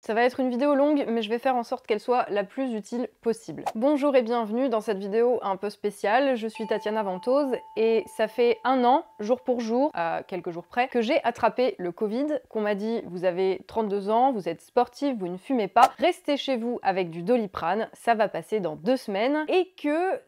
Ça va être une vidéo longue, mais je vais faire en sorte qu'elle soit la plus utile possible. Bonjour et bienvenue dans cette vidéo un peu spéciale. Je suis Tatiana Ventose et ça fait un an, jour pour jour, à quelques jours près, que j'ai attrapé le Covid, qu'on m'a dit vous avez 32 ans, vous êtes sportif, vous ne fumez pas, restez chez vous avec du Doliprane, ça va passer dans 2 semaines, et que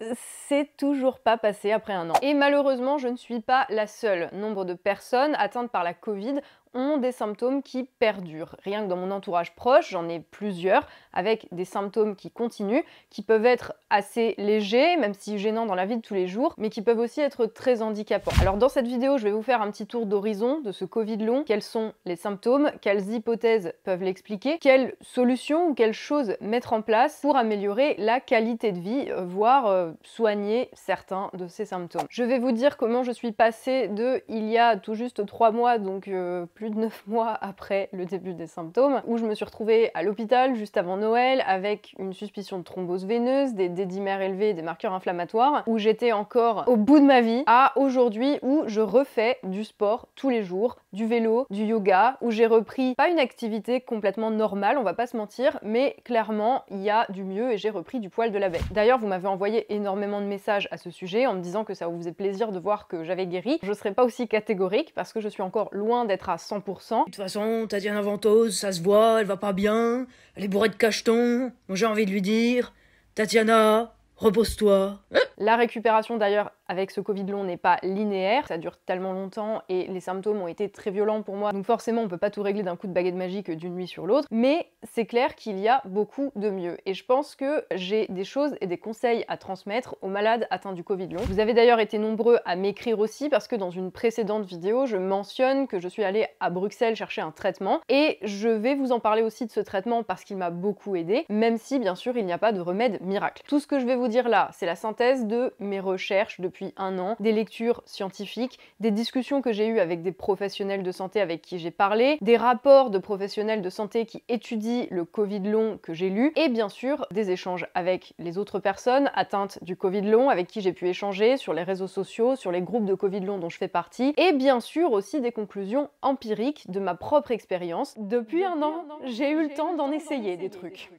c'est toujours pas passé après un an. Et malheureusement, je ne suis pas la seule. Nombre de personnes atteintes par la Covid ont des symptômes qui perdurent. Rien que dans mon entourage proche, j'en ai plusieurs, avec des symptômes qui continuent, qui peuvent être assez légers, même si gênants dans la vie de tous les jours, mais qui peuvent aussi être très handicapants. Alors dans cette vidéo, je vais vous faire un petit tour d'horizon de ce Covid long. Quels sont les symptômes? Quelles hypothèses peuvent l'expliquer? Quelles solutions ou quelles choses mettre en place pour améliorer la qualité de vie, voire soigner certains de ces symptômes? Je vais vous dire comment je suis passée de il y a tout juste 3 mois, donc plus de 9 mois après le début des symptômes, où je me suis retrouvée à l'hôpital juste avant Noël avec une suspicion de thrombose veineuse, des dédimères élevés, des marqueurs inflammatoires, où j'étais encore au bout de ma vie, à aujourd'hui où je refais du sport tous les jours, du vélo, du yoga, où j'ai repris pas une activité complètement normale, on va pas se mentir, mais clairement il y a du mieux et j'ai repris du poil de la bête. D'ailleurs, vous m'avez envoyé énormément de messages à ce sujet en me disant que ça vous faisait plaisir de voir que j'avais guéri. Je serai pas aussi catégorique parce que je suis encore loin d'être à 100%. De toute façon, Tatiana Ventose, ça se voit, elle va pas bien, elle est bourrée de cachetons. Moi j'ai envie de lui dire, Tatiana, repose-toi. La récupération d'ailleurs avec ce Covid long n'est pas linéaire, ça dure tellement longtemps et les symptômes ont été très violents pour moi, donc forcément on peut pas tout régler d'un coup de baguette magique d'une nuit sur l'autre, mais c'est clair qu'il y a beaucoup de mieux et je pense que j'ai des choses et des conseils à transmettre aux malades atteints du Covid long. Vous avez d'ailleurs été nombreux à m'écrire aussi parce que dans une précédente vidéo je mentionne que je suis allée à Bruxelles chercher un traitement et je vais vous en parler aussi de ce traitement parce qu'il m'a beaucoup aidé, même si bien sûr il n'y a pas de remède miracle. Tout ce que je vais vous dire là, c'est la synthèse de mes recherches depuis un an, des lectures scientifiques, des discussions que j'ai eues avec des professionnels de santé avec qui j'ai parlé, des rapports de professionnels de santé qui étudient le Covid long que j'ai lu, et bien sûr des échanges avec les autres personnes atteintes du Covid long avec qui j'ai pu échanger sur les réseaux sociaux, sur les groupes de Covid long dont je fais partie, et bien sûr aussi des conclusions empiriques de ma propre expérience. Depuis un an, j'ai eu le temps d'en essayer des trucs.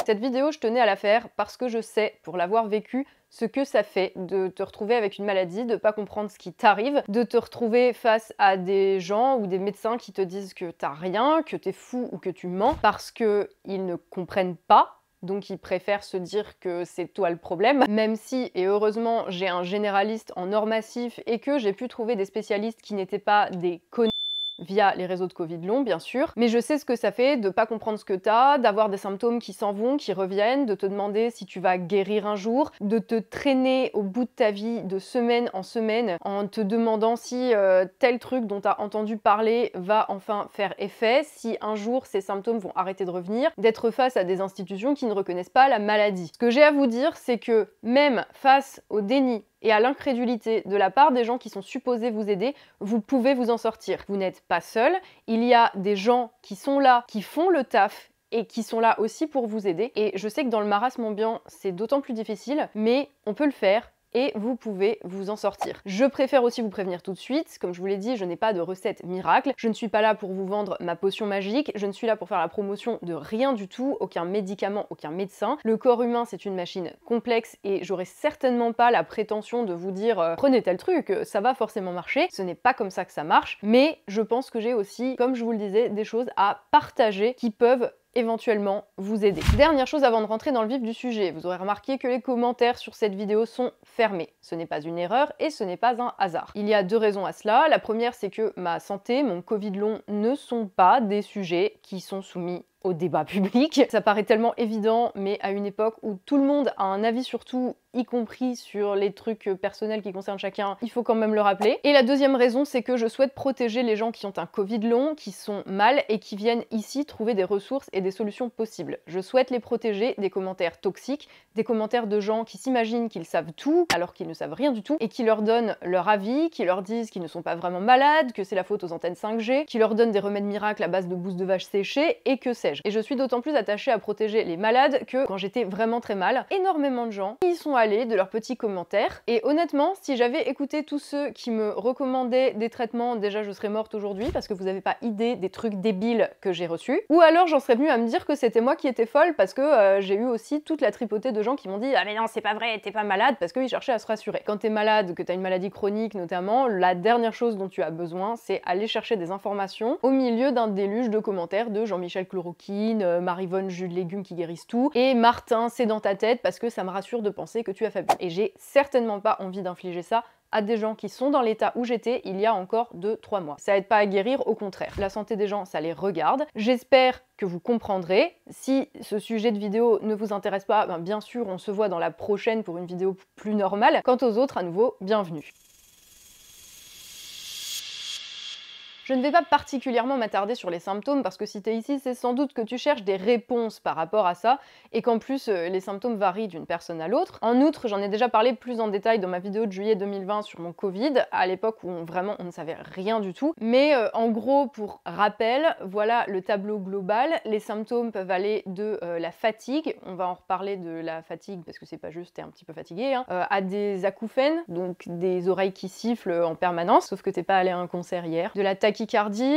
Cette vidéo, je tenais à la faire parce que je sais, pour l'avoir vécu, ce que ça fait de te retrouver avec une maladie, de pas comprendre ce qui t'arrive, de te retrouver face à des gens ou des médecins qui te disent que t'as rien, que t'es fou ou que tu mens, parce qu'ils ne comprennent pas. Donc ils préfèrent se dire que c'est toi le problème, même si, et heureusement, j'ai un généraliste en or massif et que j'ai pu trouver des spécialistes qui n'étaient pas des connards via les réseaux de Covid long, bien sûr. Mais je sais ce que ça fait de pas comprendre ce que t'as, d'avoir des symptômes qui s'en vont, qui reviennent, de te demander si tu vas guérir un jour, de te traîner au bout de ta vie de semaine en semaine en te demandant si tel truc dont t'as entendu parler va enfin faire effet, si un jour ces symptômes vont arrêter de revenir, d'être face à des institutions qui ne reconnaissent pas la maladie. Ce que j'ai à vous dire, c'est que même face au déni et à l'incrédulité de la part des gens qui sont supposés vous aider, vous pouvez vous en sortir. Vous n'êtes pas seul, il y a des gens qui sont là, qui font le taf et qui sont là aussi pour vous aider. Et je sais que dans le marasme ambiant, c'est d'autant plus difficile, mais on peut le faire. Et vous pouvez vous en sortir. Je préfère aussi vous prévenir tout de suite, comme je vous l'ai dit, je n'ai pas de recette miracle, je ne suis pas là pour vous vendre ma potion magique, je ne suis là pour faire la promotion de rien du tout, aucun médicament, aucun médecin. Le corps humain c'est une machine complexe et j'aurais certainement pas la prétention de vous dire prenez tel truc, ça va forcément marcher, ce n'est pas comme ça que ça marche, mais je pense que j'ai aussi, comme je vous le disais, des choses à partager qui peuvent éventuellement vous aider. Dernière chose avant de rentrer dans le vif du sujet, vous aurez remarqué que les commentaires sur cette vidéo sont fermés. Ce n'est pas une erreur et ce n'est pas un hasard. Il y a 2 raisons à cela. La première, c'est que ma santé, mon Covid long ne sont pas des sujets qui sont soumis au débat public. Ça paraît tellement évident, mais à une époque où tout le monde a un avis sur tout, y compris sur les trucs personnels qui concernent chacun, il faut quand même le rappeler. Et la deuxième raison, c'est que je souhaite protéger les gens qui ont un Covid long, qui sont mal et qui viennent ici trouver des ressources et des solutions possibles. Je souhaite les protéger des commentaires toxiques, des commentaires de gens qui s'imaginent qu'ils savent tout alors qu'ils ne savent rien du tout et qui leur donnent leur avis, qui leur disent qu'ils ne sont pas vraiment malades, que c'est la faute aux antennes 5G, qui leur donnent des remèdes miracles à base de bouse de vache séchée et que c'est protège. Et je suis d'autant plus attachée à protéger les malades que quand j'étais vraiment très mal, énormément de gens y sont allés de leurs petits commentaires. Et honnêtement, si j'avais écouté tous ceux qui me recommandaient des traitements, déjà je serais morte aujourd'hui parce que vous n'avez pas idée des trucs débiles que j'ai reçus. Ou alors j'en serais venue à me dire que c'était moi qui étais folle parce que j'ai eu aussi toute la tripotée de gens qui m'ont dit ah mais non c'est pas vrai, t'es pas malade, parce qu'ils cherchaient à se rassurer. Quand t'es malade, que t'as une maladie chronique notamment, la dernière chose dont tu as besoin, c'est aller chercher des informations au milieu d'un déluge de commentaires de Jean-Michel Chloroquine, Marivonne jus de légumes qui guérissent tout, et Martin c'est dans ta tête parce que ça me rassure de penser que tu as fabuleux. Et j'ai certainement pas envie d'infliger ça à des gens qui sont dans l'état où j'étais il y a encore 2-3 mois. Ça aide pas à guérir, au contraire. La santé des gens, ça les regarde. J'espère que vous comprendrez. Si ce sujet de vidéo ne vous intéresse pas, ben bien sûr, on se voit dans la prochaine pour une vidéo plus normale. Quant aux autres, à nouveau, bienvenue. Je ne vais pas particulièrement m'attarder sur les symptômes parce que si t'es ici, c'est sans doute que tu cherches des réponses par rapport à ça et qu'en plus les symptômes varient d'une personne à l'autre. En outre, j'en ai déjà parlé plus en détail dans ma vidéo de juillet 2020 sur mon Covid, à l'époque où vraiment on ne savait rien du tout. Mais en gros, pour rappel, voilà le tableau global. Les symptômes peuvent aller de la fatigue, on va en reparler de la fatigue parce que c'est pas juste t'es un petit peu fatigué, hein, à des acouphènes, donc des oreilles qui sifflent en permanence, sauf que t'es pas allé à un concert hier, de la tachycardie,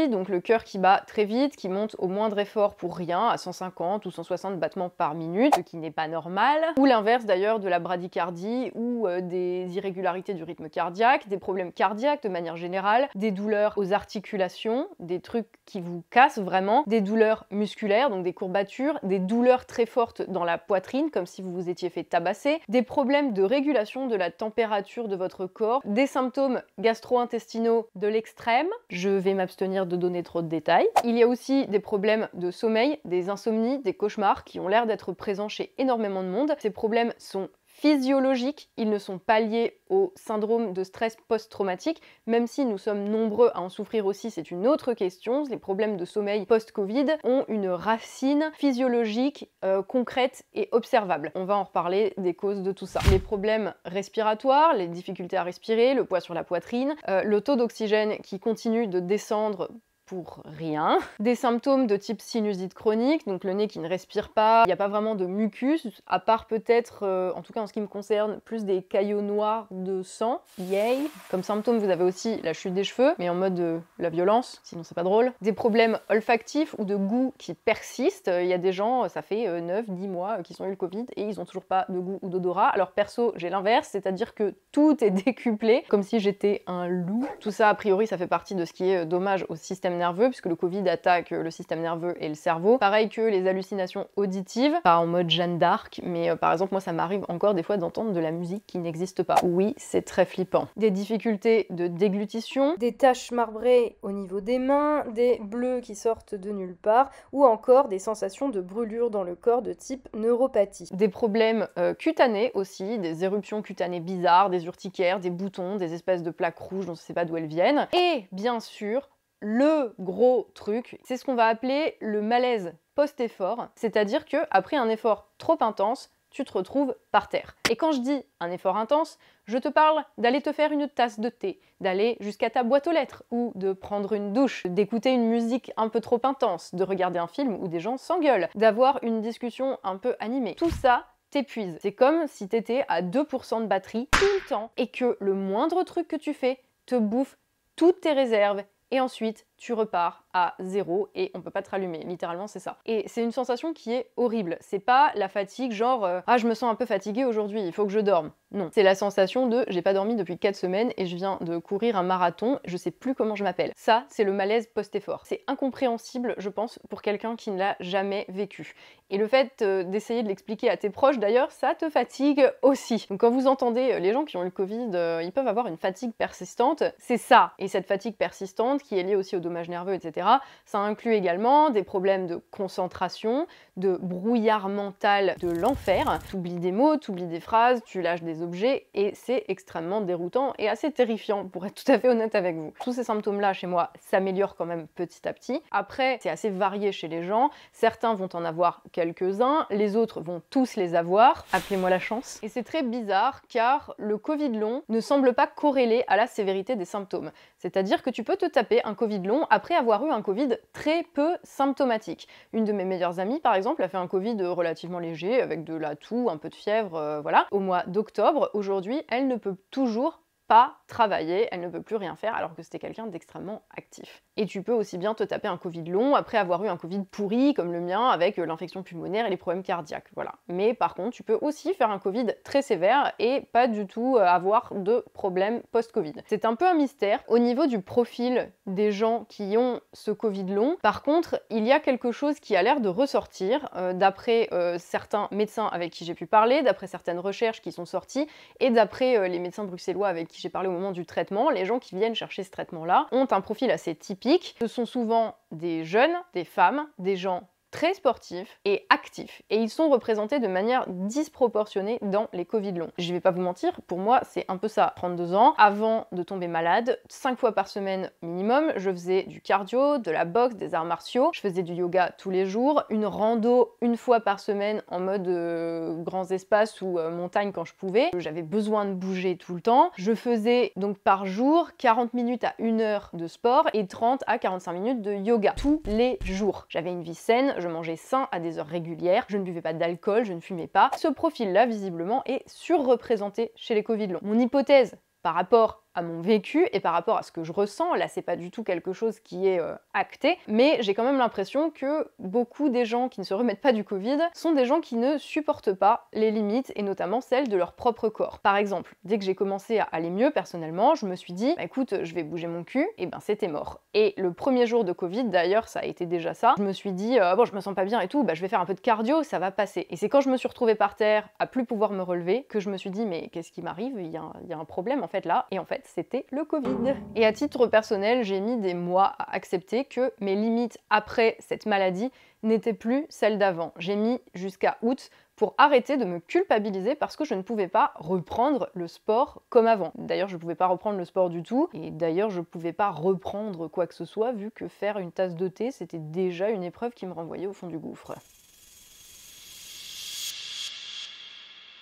donc le cœur qui bat très vite, qui monte au moindre effort pour rien, à 150 ou 160 battements par minute, ce qui n'est pas normal, ou l'inverse d'ailleurs de la bradycardie, ou des irrégularités du rythme cardiaque, des problèmes cardiaques de manière générale, des douleurs aux articulations, des trucs qui vous cassent vraiment, des douleurs musculaires, donc des courbatures, des douleurs très fortes dans la poitrine, comme si vous vous étiez fait tabasser, des problèmes de régulation de la température de votre corps, des symptômes gastro-intestinaux de l'extrême, je vais m'abstenir de donner trop de détails. Il y a aussi des problèmes de sommeil, des insomnies, des cauchemars qui ont l'air d'être présents chez énormément de monde. Ces problèmes sont physiologiques, ils ne sont pas liés au syndrome de stress post-traumatique, même si nous sommes nombreux à en souffrir aussi, c'est une autre question. Les problèmes de sommeil post-Covid ont une racine physiologique concrète et observable. On va en reparler des causes de tout ça. Les problèmes respiratoires, les difficultés à respirer, le poids sur la poitrine, le taux d'oxygène qui continue de descendre pour rien. Des symptômes de type sinusite chronique, donc le nez qui ne respire pas, il n'y a pas vraiment de mucus, à part peut-être, en tout cas en ce qui me concerne, plus des caillots noirs de sang. Yay! Comme symptôme, vous avez aussi la chute des cheveux, mais en mode la violence, sinon c'est pas drôle. Des problèmes olfactifs ou de goût qui persistent. Il y a des gens, ça fait 9-10 mois qu'ils ont eu le Covid et ils ont toujours pas de goût ou d'odorat. Alors perso, j'ai l'inverse, c'est-à-dire que tout est décuplé, comme si j'étais un loup. Tout ça, a priori, ça fait partie de ce qui est dommage au système nerveux, puisque le Covid attaque le système nerveux et le cerveau. Pareil que les hallucinations auditives, pas en mode Jeanne d'Arc, mais par exemple, moi ça m'arrive encore des fois d'entendre de la musique qui n'existe pas. Oui, c'est très flippant. Des difficultés de déglutition, des taches marbrées au niveau des mains, des bleus qui sortent de nulle part, ou encore des sensations de brûlure dans le corps de type neuropathie. Des problèmes cutanés aussi, des éruptions cutanées bizarres, des urticaires, des boutons, des espèces de plaques rouges dont on ne sait pas d'où elles viennent. Et bien sûr, le gros truc, c'est ce qu'on va appeler le malaise post-effort, c'est-à-dire que après un effort trop intense, tu te retrouves par terre. Et quand je dis un effort intense, je te parle d'aller te faire une tasse de thé, d'aller jusqu'à ta boîte aux lettres, ou de prendre une douche, d'écouter une musique un peu trop intense, de regarder un film où des gens s'engueulent, d'avoir une discussion un peu animée. Tout ça t'épuise. C'est comme si t'étais à 2% de batterie tout le temps et que le moindre truc que tu fais te bouffe toutes tes réserves et ensuite tu repars à zéro et on peut pas te rallumer, littéralement c'est ça. Et c'est une sensation qui est horrible, c'est pas la fatigue genre ah je me sens un peu fatiguée aujourd'hui, il faut que je dorme. Non, c'est la sensation de j'ai pas dormi depuis 4 semaines et je viens de courir un marathon, je sais plus comment je m'appelle. Ça, c'est le malaise post-effort. C'est incompréhensible, je pense, pour quelqu'un qui ne l'a jamais vécu. Et le fait d'essayer de l'expliquer à tes proches d'ailleurs, ça te fatigue aussi. Donc quand vous entendez les gens qui ont eu le Covid, ils peuvent avoir une fatigue persistante, c'est ça. Et cette fatigue persistante qui est liée aussi au dommages nerveux, etc., ça inclut également des problèmes de concentration, de brouillard mental de l'enfer. T'oublies des mots, t'oublies des phrases, tu lâches des objets et c'est extrêmement déroutant et assez terrifiant pour être tout à fait honnête avec vous. Tous ces symptômes-là chez moi s'améliorent quand même petit à petit. Après, c'est assez varié chez les gens. Certains vont en avoir quelques-uns, les autres vont tous les avoir. Appelez-moi la chance. Et c'est très bizarre car le Covid long ne semble pas corrélé à la sévérité des symptômes. C'est-à-dire que tu peux te taper un Covid long long après avoir eu un Covid très peu symptomatique. Une de mes meilleures amies, par exemple, a fait un Covid relativement léger, avec de la toux, un peu de fièvre, voilà, au mois d'octobre. Aujourd'hui, elle ne peut toujours pas travailler, elle ne peut plus rien faire alors que c'était quelqu'un d'extrêmement actif. Et tu peux aussi bien te taper un Covid long après avoir eu un Covid pourri comme le mien avec l'infection pulmonaire et les problèmes cardiaques, voilà. Mais par contre, tu peux aussi faire un Covid très sévère et pas du tout avoir de problème post-Covid. C'est un peu un mystère au niveau du profil des gens qui ont ce Covid long. Par contre, il y a quelque chose qui a l'air de ressortir d'après certains médecins avec qui j'ai pu parler, d'après certaines recherches qui sont sorties et d'après les médecins bruxellois avec qui j'ai parlé au moment du traitement. Les gens qui viennent chercher ce traitement-là ont un profil assez typique. Ce sont souvent des jeunes, des femmes, des gens très sportifs et actifs. Et ils sont représentés de manière disproportionnée dans les Covid longs. Je vais pas vous mentir, pour moi, c'est un peu ça. 32 ans, avant de tomber malade, 5 fois par semaine minimum, je faisais du cardio, de la boxe, des arts martiaux, je faisais du yoga tous les jours, une rando une fois par semaine en mode grands espaces ou montagne quand je pouvais. J'avais besoin de bouger tout le temps. Je faisais donc par jour 40 minutes à 1 heure de sport et 30 à 45 minutes de yoga tous les jours. J'avais une vie saine, je mangeais sain à des heures régulières, je ne buvais pas d'alcool, je ne fumais pas. Ce profil-là, visiblement, est surreprésenté chez les Covid longs. Mon hypothèse par rapport à mon vécu et par rapport à ce que je ressens, là c'est pas du tout quelque chose qui est acté, mais j'ai quand même l'impression que beaucoup des gens qui ne se remettent pas du Covid sont des gens qui ne supportent pas les limites et notamment celles de leur propre corps. Par exemple, dès que j'ai commencé à aller mieux personnellement, je me suis dit bah, écoute, je vais bouger mon cul, et ben c'était mort. Et le premier jour de Covid, d'ailleurs ça a été déjà ça, je me suis dit bon je me sens pas bien et tout, bah je vais faire un peu de cardio, ça va passer. Et c'est quand je me suis retrouvée par terre à plus pouvoir me relever que je me suis dit mais qu'est-ce qui m'arrive, il y a un problème en fait là, et en fait c'était le Covid. Et à titre personnel, j'ai mis des mois à accepter que mes limites après cette maladie n'étaient plus celles d'avant. J'ai mis jusqu'à août pour arrêter de me culpabiliser parce que je ne pouvais pas reprendre le sport comme avant. D'ailleurs, je ne pouvais pas reprendre le sport du tout, et d'ailleurs, je ne pouvais pas reprendre quoi que ce soit, vu que faire une tasse de thé, c'était déjà une épreuve qui me renvoyait au fond du gouffre.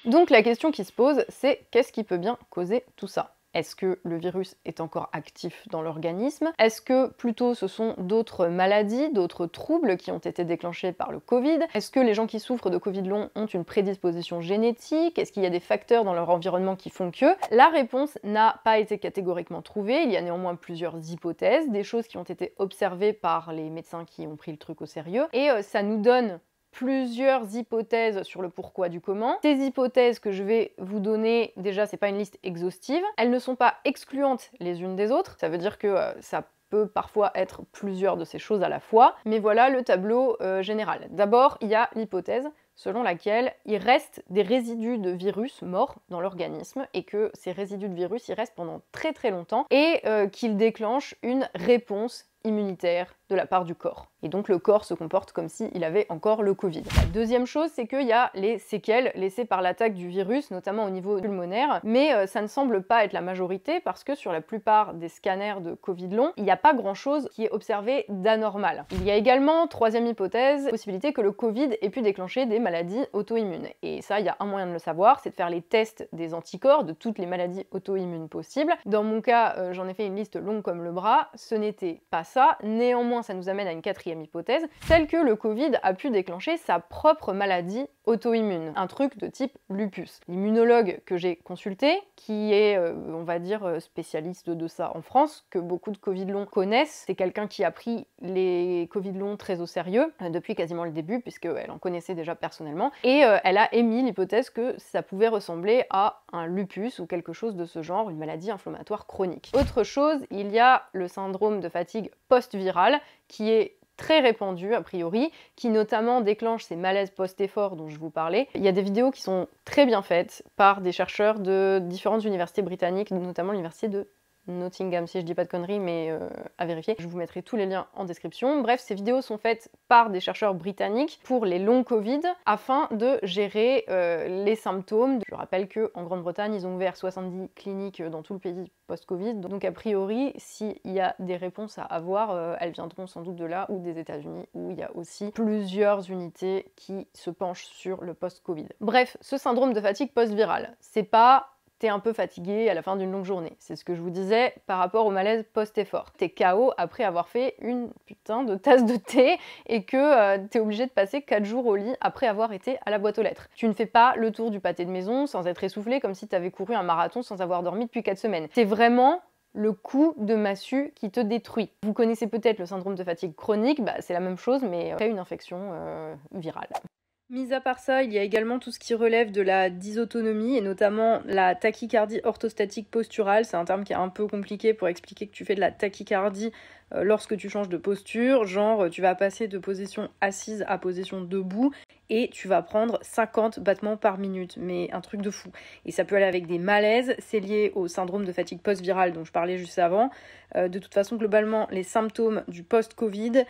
Donc la question qui se pose, c'est qu'est-ce qui peut bien causer tout ça ? Est-ce que le virus est encore actif dans l'organisme? Est-ce que plutôt ce sont d'autres maladies, d'autres troubles qui ont été déclenchés par le Covid? Est-ce que les gens qui souffrent de Covid long ont une prédisposition génétique? Est-ce qu'il y a des facteurs dans leur environnement qui font que? La réponse n'a pas été catégoriquement trouvée, il y a néanmoins plusieurs hypothèses, des choses qui ont été observées par les médecins qui ont pris le truc au sérieux, et ça nous donne plusieurs hypothèses sur le pourquoi du comment. Ces hypothèses que je vais vous donner, déjà c'est pas une liste exhaustive, elles ne sont pas excluantes les unes des autres, ça veut dire que ça peut parfois être plusieurs de ces choses à la fois, mais voilà le tableau général. D'abord, il y a l'hypothèse selon laquelle il reste des résidus de virus morts dans l'organisme et que ces résidus de virus y restent pendant très très longtemps et qu'ils déclenchent une réponse immunitaire de la part du corps. Et donc le corps se comporte comme s'il avait encore le Covid. La deuxième chose, c'est qu'il y a les séquelles laissées par l'attaque du virus, notamment au niveau pulmonaire, mais ça ne semble pas être la majorité parce que sur la plupart des scanners de Covid long, il n'y a pas grand-chose qui est observé d'anormal. Il y a également, troisième hypothèse, la possibilité que le Covid ait pu déclencher des maladies auto-immunes. Et ça, il y a un moyen de le savoir, c'est de faire les tests des anticorps de toutes les maladies auto-immunes possibles. Dans mon cas, j'en ai fait une liste longue comme le bras, ce n'était pas ça. Néanmoins, ça nous amène à une quatrième hypothèse, celle que le Covid a pu déclencher sa propre maladie auto-immune, un truc de type lupus. L'immunologue que j'ai consulté, qui est, on va dire, spécialiste de ça en France, que beaucoup de Covid longs connaissent, c'est quelqu'un qui a pris les Covid longs très au sérieux, depuis quasiment le début, puisqu'elle en connaissait déjà personnellement, et elle a émis l'hypothèse que ça pouvait ressembler à un lupus ou quelque chose de ce genre, une maladie inflammatoire chronique. Autre chose, il y a le syndrome de fatigue post-virale, qui est très répandu a priori, qui notamment déclenche ces malaises post-effort dont je vous parlais. Il y a des vidéos qui sont très bien faites par des chercheurs de différentes universités britanniques, notamment l'université de Nottingham, si je dis pas de conneries, mais à vérifier. Je vous mettrai tous les liens en description. Bref, ces vidéos sont faites par des chercheurs britanniques pour les longs Covid afin de gérer les symptômes. Je rappelle qu'en Grande-Bretagne, ils ont ouvert 70 cliniques dans tout le pays post-Covid. Donc a priori, s'il y a des réponses à avoir, elles viendront sans doute de là ou des États-Unis, où il y a aussi plusieurs unités qui se penchent sur le post-Covid. Bref, ce syndrome de fatigue post-virale, c'est pas t'es un peu fatigué à la fin d'une longue journée. C'est ce que je vous disais par rapport au malaise post-effort. T'es KO après avoir fait une putain de tasse de thé et que t'es obligé de passer 4 jours au lit après avoir été à la boîte aux lettres. Tu ne fais pas le tour du pâté de maison sans être essoufflé comme si t'avais couru un marathon sans avoir dormi depuis 4 semaines. C'est vraiment le coup de massue qui te détruit. Vous connaissez peut-être le syndrome de fatigue chronique, c'est la même chose mais après une infection virale. Mis à part ça, il y a également tout ce qui relève de la dysautonomie et notamment la tachycardie orthostatique posturale. C'est un terme qui est un peu compliqué pour expliquer que tu fais de la tachycardie lorsque tu changes de posture. Genre, tu vas passer de position assise à position debout et tu vas prendre 50 battements par minute. Mais un truc de fou. Et ça peut aller avec des malaises. C'est lié au syndrome de fatigue post-virale dont je parlais juste avant. De toute façon, globalement, les symptômes du post-Covid,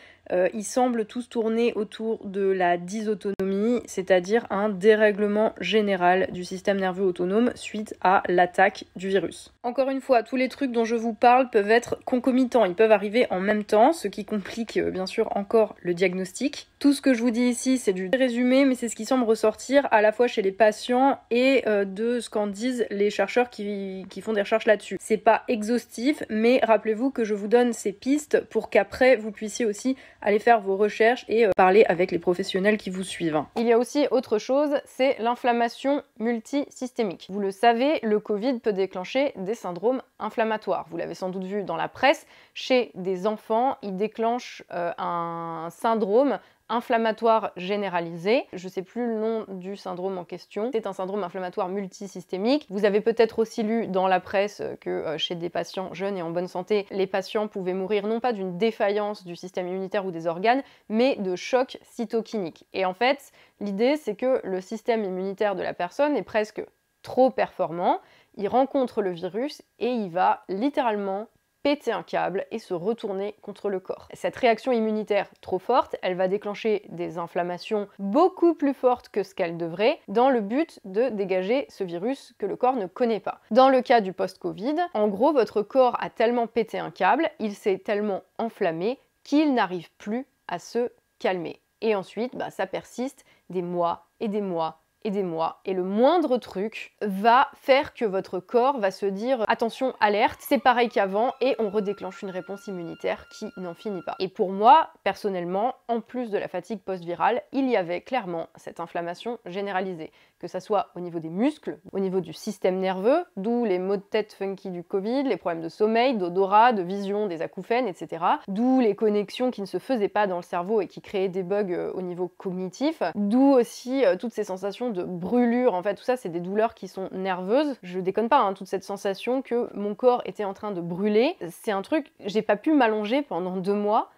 ils semblent tous tourner autour de la dysautonomie, c'est-à-dire un dérèglement général du système nerveux autonome suite à l'attaque du virus. Encore une fois, tous les trucs dont je vous parle peuvent être concomitants, ils peuvent arriver en même temps, ce qui complique bien sûr encore le diagnostic. Tout ce que je vous dis ici, c'est du résumé, mais c'est ce qui semble ressortir à la fois chez les patients et de ce qu'en disent les chercheurs qui font des recherches là-dessus. C'est pas exhaustif, mais rappelez-vous que je vous donne ces pistes pour qu'après vous puissiez aussi aller faire vos recherches et parler avec les professionnels qui vous suivent. Il y a aussi autre chose, c'est l'inflammation multisystémique. Vous le savez, le Covid peut déclencher des syndromes inflammatoires. Vous l'avez sans doute vu dans la presse, chez des enfants, il déclenche un syndrome inflammatoire généralisé. Je ne sais plus le nom du syndrome en question. C'est un syndrome inflammatoire multisystémique. Vous avez peut-être aussi lu dans la presse que chez des patients jeunes et en bonne santé, les patients pouvaient mourir non pas d'une défaillance du système immunitaire ou des organes, mais de choc cytokinique. Et en fait, l'idée c'est que le système immunitaire de la personne est presque trop performant, il rencontre le virus et il va littéralement péter un câble et se retourner contre le corps. Cette réaction immunitaire trop forte, elle va déclencher des inflammations beaucoup plus fortes que ce qu'elle devrait dans le but de dégager ce virus que le corps ne connaît pas. Dans le cas du post-Covid, en gros, votre corps a tellement pété un câble, il s'est tellement enflammé qu'il n'arrive plus à se calmer. Et ensuite, ça persiste des mois et des mois et des mois. Et le moindre truc va faire que votre corps va se dire attention, alerte, c'est pareil qu'avant et on redéclenche une réponse immunitaire qui n'en finit pas. Et pour moi, personnellement, en plus de la fatigue post-virale, il y avait clairement cette inflammation généralisée. Que ça soit au niveau des muscles, au niveau du système nerveux, d'où les maux de tête funky du Covid, les problèmes de sommeil, d'odorat, de vision, des acouphènes, etc. D'où les connexions qui ne se faisaient pas dans le cerveau et qui créaient des bugs au niveau cognitif. D'où aussi toutes ces sensations de brûlure. En fait, tout ça, c'est des douleurs qui sont nerveuses. Je déconne pas, toute cette sensation que mon corps était en train de brûler. C'est un truc, j'ai pas pu m'allonger pendant 2 mois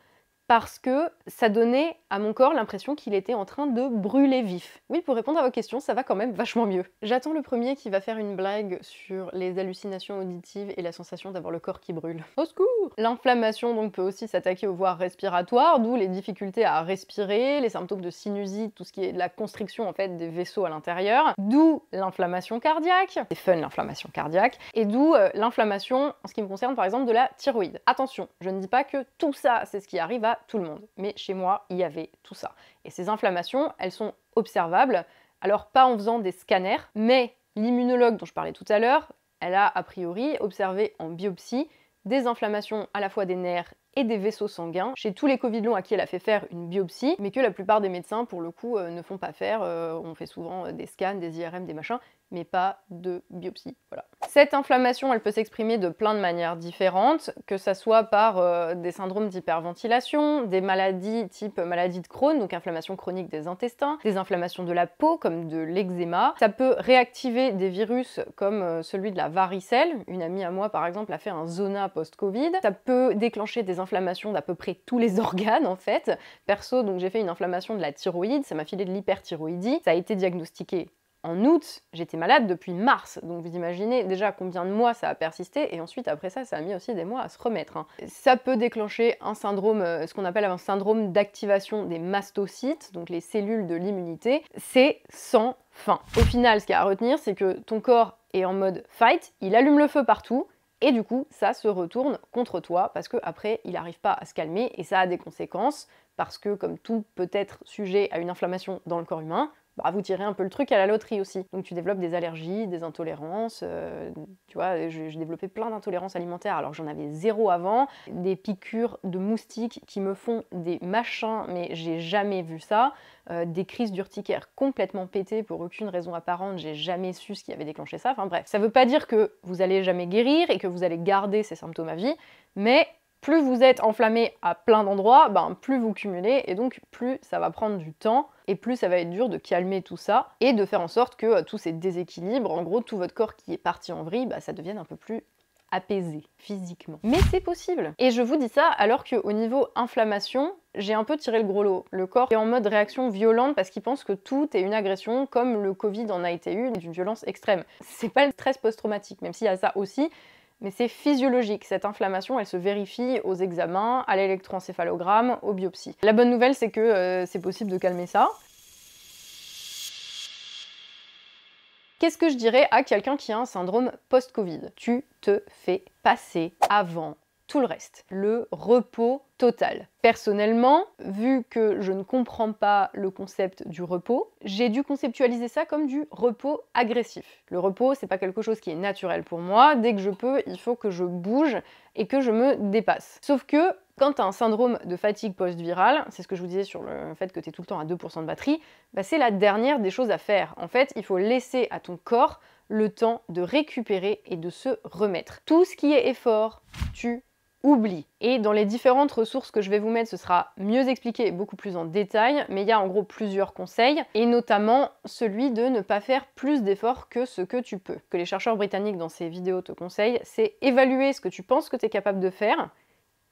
parce que ça donnait à mon corps l'impression qu'il était en train de brûler vif. Oui, pour répondre à vos questions, ça va quand même vachement mieux. J'attends le premier qui va faire une blague sur les hallucinations auditives et la sensation d'avoir le corps qui brûle. Au secours! L'inflammation donc peut aussi s'attaquer aux voies respiratoires, d'où les difficultés à respirer, les symptômes de sinusite, tout ce qui est de la constriction en fait des vaisseaux à l'intérieur, d'où l'inflammation cardiaque, c'est fun l'inflammation cardiaque, et d'où l'inflammation en ce qui me concerne par exemple de la thyroïde. Attention, je ne dis pas que tout ça c'est ce qui arrive à tout le monde, mais chez moi il y avait tout ça. Et ces inflammations, elles sont observables, alors pas en faisant des scanners, mais l'immunologue dont je parlais tout à l'heure, elle a a priori observé en biopsie des inflammations à la fois des nerfs et des vaisseaux sanguins chez tous les Covid longs à qui elle a fait faire une biopsie, mais que la plupart des médecins pour le coup ne font pas faire. On fait souvent des scans, des IRM, des machins, mais pas de biopsie. Voilà. Cette inflammation, elle peut s'exprimer de plein de manières différentes, que ça soit par des syndromes d'hyperventilation, des maladies type maladie de Crohn, donc inflammation chronique des intestins, des inflammations de la peau comme de l'eczéma. Ça peut réactiver des virus comme celui de la varicelle. Une amie à moi par exemple a fait un zona post-Covid. Ça peut déclencher des inflammations d'à peu près tous les organes en fait. Perso, donc j'ai fait une inflammation de la thyroïde, ça m'a filé de l'hyperthyroïdie. Ça a été diagnostiqué en août, j'étais malade depuis mars, donc vous imaginez déjà combien de mois ça a persisté, et ensuite après ça, ça a mis aussi des mois à se remettre. Ça peut déclencher un syndrome, ce qu'on appelle un syndrome d'activation des mastocytes, donc les cellules de l'immunité. C'est sans fin. Au final, ce qu'il y a à retenir, c'est que ton corps est en mode fight, il allume le feu partout, et du coup, ça se retourne contre toi parce qu'après, il n'arrive pas à se calmer et ça a des conséquences parce que comme tout peut être sujet à une inflammation dans le corps humain, bah, vous tirez un peu le truc à la loterie aussi. Donc tu développes des allergies, des intolérances, tu vois, j'ai développé plein d'intolérances alimentaires alors que j'en avais zéro avant, des piqûres de moustiques qui me font des machins, mais j'ai jamais vu ça, des crises d'urticaire complètement pétées pour aucune raison apparente, j'ai jamais su ce qui avait déclenché ça, enfin bref. Ça veut pas dire que vous allez jamais guérir et que vous allez garder ces symptômes à vie, mais plus vous êtes enflammé à plein d'endroits, ben, plus vous cumulez et donc plus ça va prendre du temps et plus ça va être dur de calmer tout ça et de faire en sorte que tous ces déséquilibres, en gros tout votre corps qui est parti en vrille, bah, ça devienne un peu plus apaisé physiquement. Mais c'est possible. Et je vous dis ça alors qu'au niveau inflammation, j'ai un peu tiré le gros lot. Le corps est en mode réaction violente parce qu'il pense que tout est une agression, comme le Covid en a été une, d'une violence extrême. C'est pas le stress post-traumatique, même s'il y a ça aussi, mais c'est physiologique. Cette inflammation, elle se vérifie aux examens, à l'électroencéphalogramme, aux biopsies. La bonne nouvelle, c'est que c'est possible de calmer ça. Qu'est-ce que je dirais à quelqu'un qui a un syndrome post-Covid? Tu te fais passer avant tout le reste. Le repos total. Personnellement, vu que je ne comprends pas le concept du repos, j'ai dû conceptualiser ça comme du repos agressif. Le repos, c'est pas quelque chose qui est naturel pour moi. Dès que je peux, il faut que je bouge et que je me dépasse. Sauf que quand tu as un syndrome de fatigue post-virale, c'est ce que je vous disais sur le fait que tu es tout le temps à 2% de batterie, bah c'est la dernière des choses à faire. En fait, il faut laisser à ton corps le temps de récupérer et de se remettre. Tout ce qui est effort, tu oublies. Et dans les différentes ressources que je vais vous mettre, ce sera mieux expliqué et beaucoup plus en détail, mais il y a en gros plusieurs conseils, et notamment celui de ne pas faire plus d'efforts que ce que tu peux. Ce que les chercheurs britanniques dans ces vidéos te conseillent, c'est évaluer ce que tu penses que tu es capable de faire,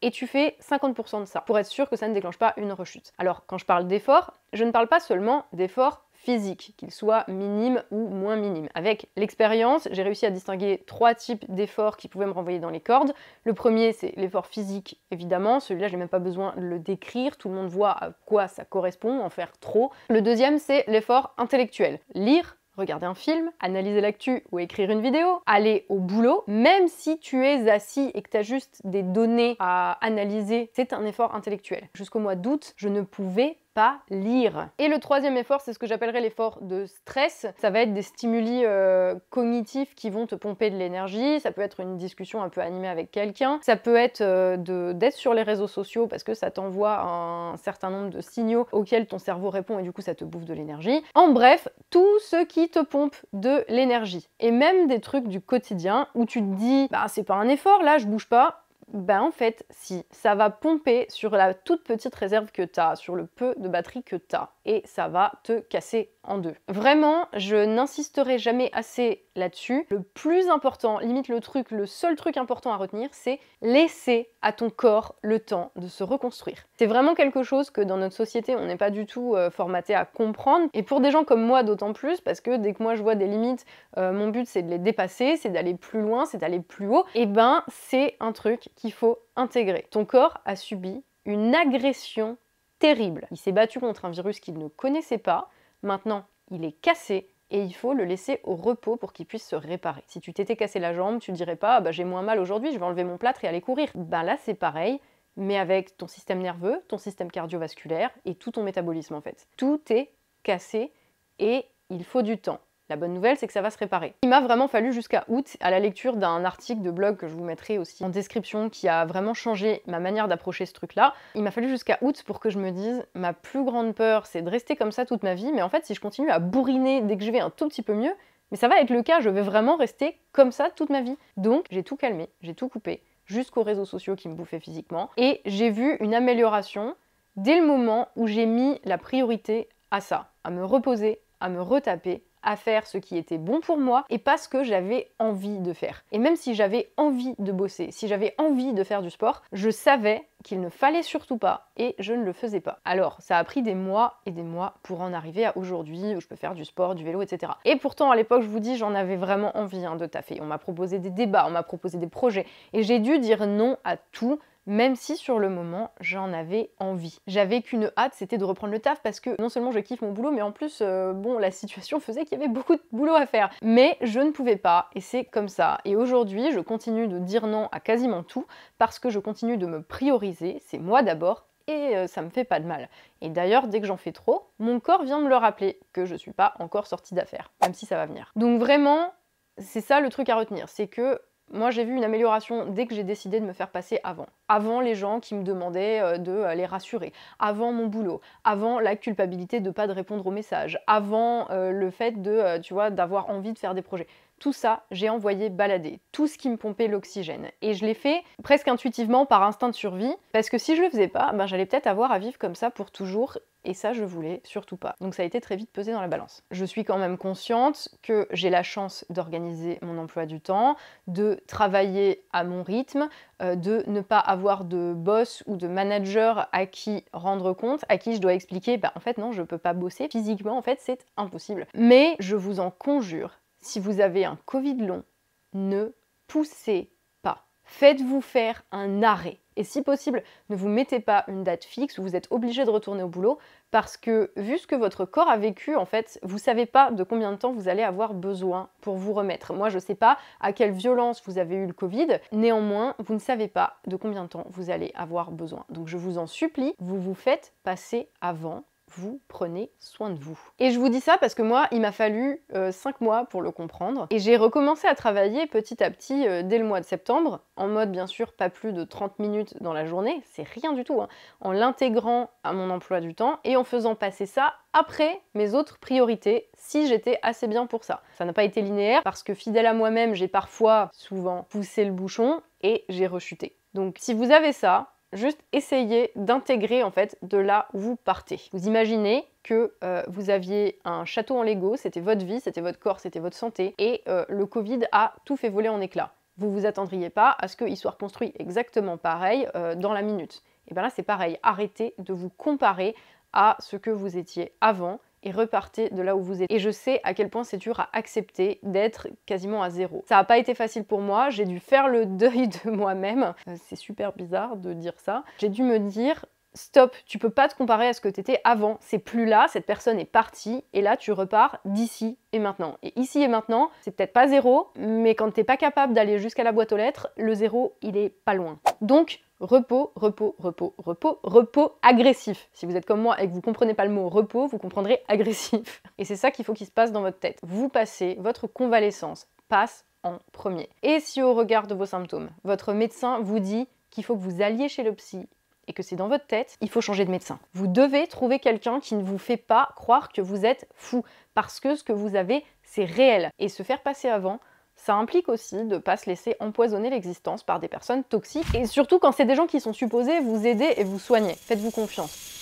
et tu fais 50% de ça, pour être sûr que ça ne déclenche pas une rechute. Alors, quand je parle d'efforts, je ne parle pas seulement d'efforts physiques, qu'ils soient minimes ou moins minimes. Avec l'expérience, j'ai réussi à distinguer 3 types d'efforts qui pouvaient me renvoyer dans les cordes. Le premier, c'est l'effort physique, évidemment. Celui-là, j'ai même pas besoin de le décrire. Tout le monde voit à quoi ça correspond, en faire trop. Le deuxième, c'est l'effort intellectuel. Lire, regarder un film, analyser l'actu ou écrire une vidéo, aller au boulot, même si tu es assis et que tu as juste des données à analyser, c'est un effort intellectuel. Jusqu'au mois d'août, je ne pouvais pas lire. Et le troisième effort, c'est ce que j'appellerais l'effort de stress. Ça va être des stimuli cognitifs qui vont te pomper de l'énergie. Ça peut être une discussion un peu animée avec quelqu'un. Ça peut être d'être sur les réseaux sociaux parce que ça t'envoie un certain nombre de signaux auxquels ton cerveau répond et du coup ça te bouffe de l'énergie. En bref, tout ce qui te pompe de l'énergie. Et même des trucs du quotidien où tu te dis, bah c'est pas un effort là, je bouge pas. Ben en fait, si, ça va pomper sur la toute petite réserve que t'as, sur le peu de batterie que t'as, et ça va te casser en deux. Vraiment, je n'insisterai jamais assez là-dessus. Le plus important, limite le seul truc important à retenir, c'est laisser à ton corps le temps de se reconstruire. C'est vraiment quelque chose que dans notre société, on n'est pas du tout formaté à comprendre, et pour des gens comme moi d'autant plus, parce que dès que moi je vois des limites, mon but c'est de les dépasser, c'est d'aller plus loin, c'est d'aller plus haut, et ben c'est un truc qu'il faut intégrer. Ton corps a subi une agression terrible. Il s'est battu contre un virus qu'il ne connaissait pas. Maintenant, il est cassé et il faut le laisser au repos pour qu'il puisse se réparer. Si tu t'étais cassé la jambe, tu dirais pas bah, j'ai moins mal aujourd'hui, je vais enlever mon plâtre et aller courir. Ben là, c'est pareil, mais avec ton système nerveux, ton système cardiovasculaire et tout ton métabolisme en fait. Tout est cassé et il faut du temps. La bonne nouvelle, c'est que ça va se réparer. Il m'a vraiment fallu jusqu'à août, à la lecture d'un article de blog que je vous mettrai aussi en description, qui a vraiment changé ma manière d'approcher ce truc-là. Il m'a fallu jusqu'à août pour que je me dise, ma plus grande peur, c'est de rester comme ça toute ma vie, mais en fait, si je continue à bourriner dès que je vais un tout petit peu mieux, mais ça va être le cas, je vais vraiment rester comme ça toute ma vie. Donc, j'ai tout calmé, j'ai tout coupé, jusqu'aux réseaux sociaux qui me bouffaient physiquement, et j'ai vu une amélioration dès le moment où j'ai mis la priorité à ça, à me reposer, à me retaper, à faire ce qui était bon pour moi et pas ce que j'avais envie de faire. Et même si j'avais envie de bosser, si j'avais envie de faire du sport, je savais qu'il ne fallait surtout pas et je ne le faisais pas. Alors, ça a pris des mois et des mois pour en arriver à aujourd'hui où je peux faire du sport, du vélo, etc. Et pourtant, à l'époque, je vous dis, j'en avais vraiment envie de taffer. On m'a proposé des débats, on m'a proposé des projets et j'ai dû dire non à tout, même si sur le moment, j'en avais envie. J'avais qu'une hâte, c'était de reprendre le taf parce que non seulement je kiffe mon boulot, mais en plus, bon, la situation faisait qu'il y avait beaucoup de boulot à faire. Mais je ne pouvais pas, et c'est comme ça. Et aujourd'hui, je continue de dire non à quasiment tout parce que je continue de me prioriser, c'est moi d'abord, et ça me fait pas de mal. Et d'ailleurs, dès que j'en fais trop, mon corps vient me le rappeler que je suis pas encore sortie d'affaire, même si ça va venir. Donc vraiment, c'est ça le truc à retenir, c'est que moi, j'ai vu une amélioration dès que j'ai décidé de me faire passer avant. Avant les gens qui me demandaient de les rassurer, avant mon boulot, avant la culpabilité de pas de répondre aux messages, avant le fait de, tu vois, d'avoir envie de faire des projets. Tout ça, j'ai envoyé balader, tout ce qui me pompait l'oxygène. Et je l'ai fait presque intuitivement par instinct de survie, parce que si je le faisais pas, ben, j'allais peut-être avoir à vivre comme ça pour toujours, et ça je voulais surtout pas. Donc ça a été très vite pesé dans la balance. Je suis quand même consciente que j'ai la chance d'organiser mon emploi du temps, de travailler à mon rythme, de ne pas avoir de boss ou de manager à qui rendre compte, à qui je dois expliquer, bah en fait non, je peux pas bosser, physiquement en fait c'est impossible. Mais je vous en conjure, si vous avez un Covid long, ne poussez pas. Faites-vous faire un arrêt. Et si possible, ne vous mettez pas une date fixe où vous êtes obligé de retourner au boulot parce que vu ce que votre corps a vécu, en fait, vous savez pas de combien de temps vous allez avoir besoin pour vous remettre. Moi, je sais pas à quelle violence vous avez eu le Covid, néanmoins, vous ne savez pas de combien de temps vous allez avoir besoin. Donc je vous en supplie, vous vous faites passer avant. Vous prenez soin de vous. Et je vous dis ça parce que moi, il m'a fallu 5 mois pour le comprendre. Et j'ai recommencé à travailler petit à petit dès le mois de septembre, en mode bien sûr pas plus de 30 minutes dans la journée, c'est rien du tout, hein, en l'intégrant à mon emploi du temps et en faisant passer ça après mes autres priorités, si j'étais assez bien pour ça. Ça n'a pas été linéaire parce que fidèle à moi-même, j'ai parfois, souvent, poussé le bouchon et j'ai rechuté. Donc si vous avez ça, juste essayez d'intégrer en fait de là où vous partez. Vous imaginez que vous aviez un château en Lego, c'était votre vie, c'était votre corps, c'était votre santé, et le Covid a tout fait voler en éclats. Vous vous attendriez pas à ce qu'il soit reconstruit exactement pareil dans la minute. Et bien là c'est pareil, arrêtez de vous comparer à ce que vous étiez avant, et repartez de là où vous êtes. Et je sais à quel point c'est dur à accepter d'être quasiment à zéro. Ça n'a pas été facile pour moi, j'ai dû faire le deuil de moi-même. C'est super bizarre de dire ça. J'ai dû me dire, stop, tu peux pas te comparer à ce que t'étais avant. C'est plus là, cette personne est partie, et là tu repars d'ici et maintenant. Et ici et maintenant, c'est peut-être pas zéro, mais quand t'es pas capable d'aller jusqu'à la boîte aux lettres, le zéro, il est pas loin. Donc, repos, repos, repos, repos, repos agressif. Si vous êtes comme moi et que vous comprenez pas le mot repos, vous comprendrez agressif. Et c'est ça qu'il faut qu'il se passe dans votre tête. Vous passez, votre convalescence passe en premier. Et si au regard de vos symptômes, votre médecin vous dit qu'il faut que vous alliez chez le psy et que c'est dans votre tête, il faut changer de médecin. Vous devez trouver quelqu'un qui ne vous fait pas croire que vous êtes fou, parce que ce que vous avez, c'est réel. Et se faire passer avant, ça implique aussi de ne pas se laisser empoisonner l'existence par des personnes toxiques, et surtout quand c'est des gens qui sont supposés vous aider et vous soigner. Faites-vous confiance.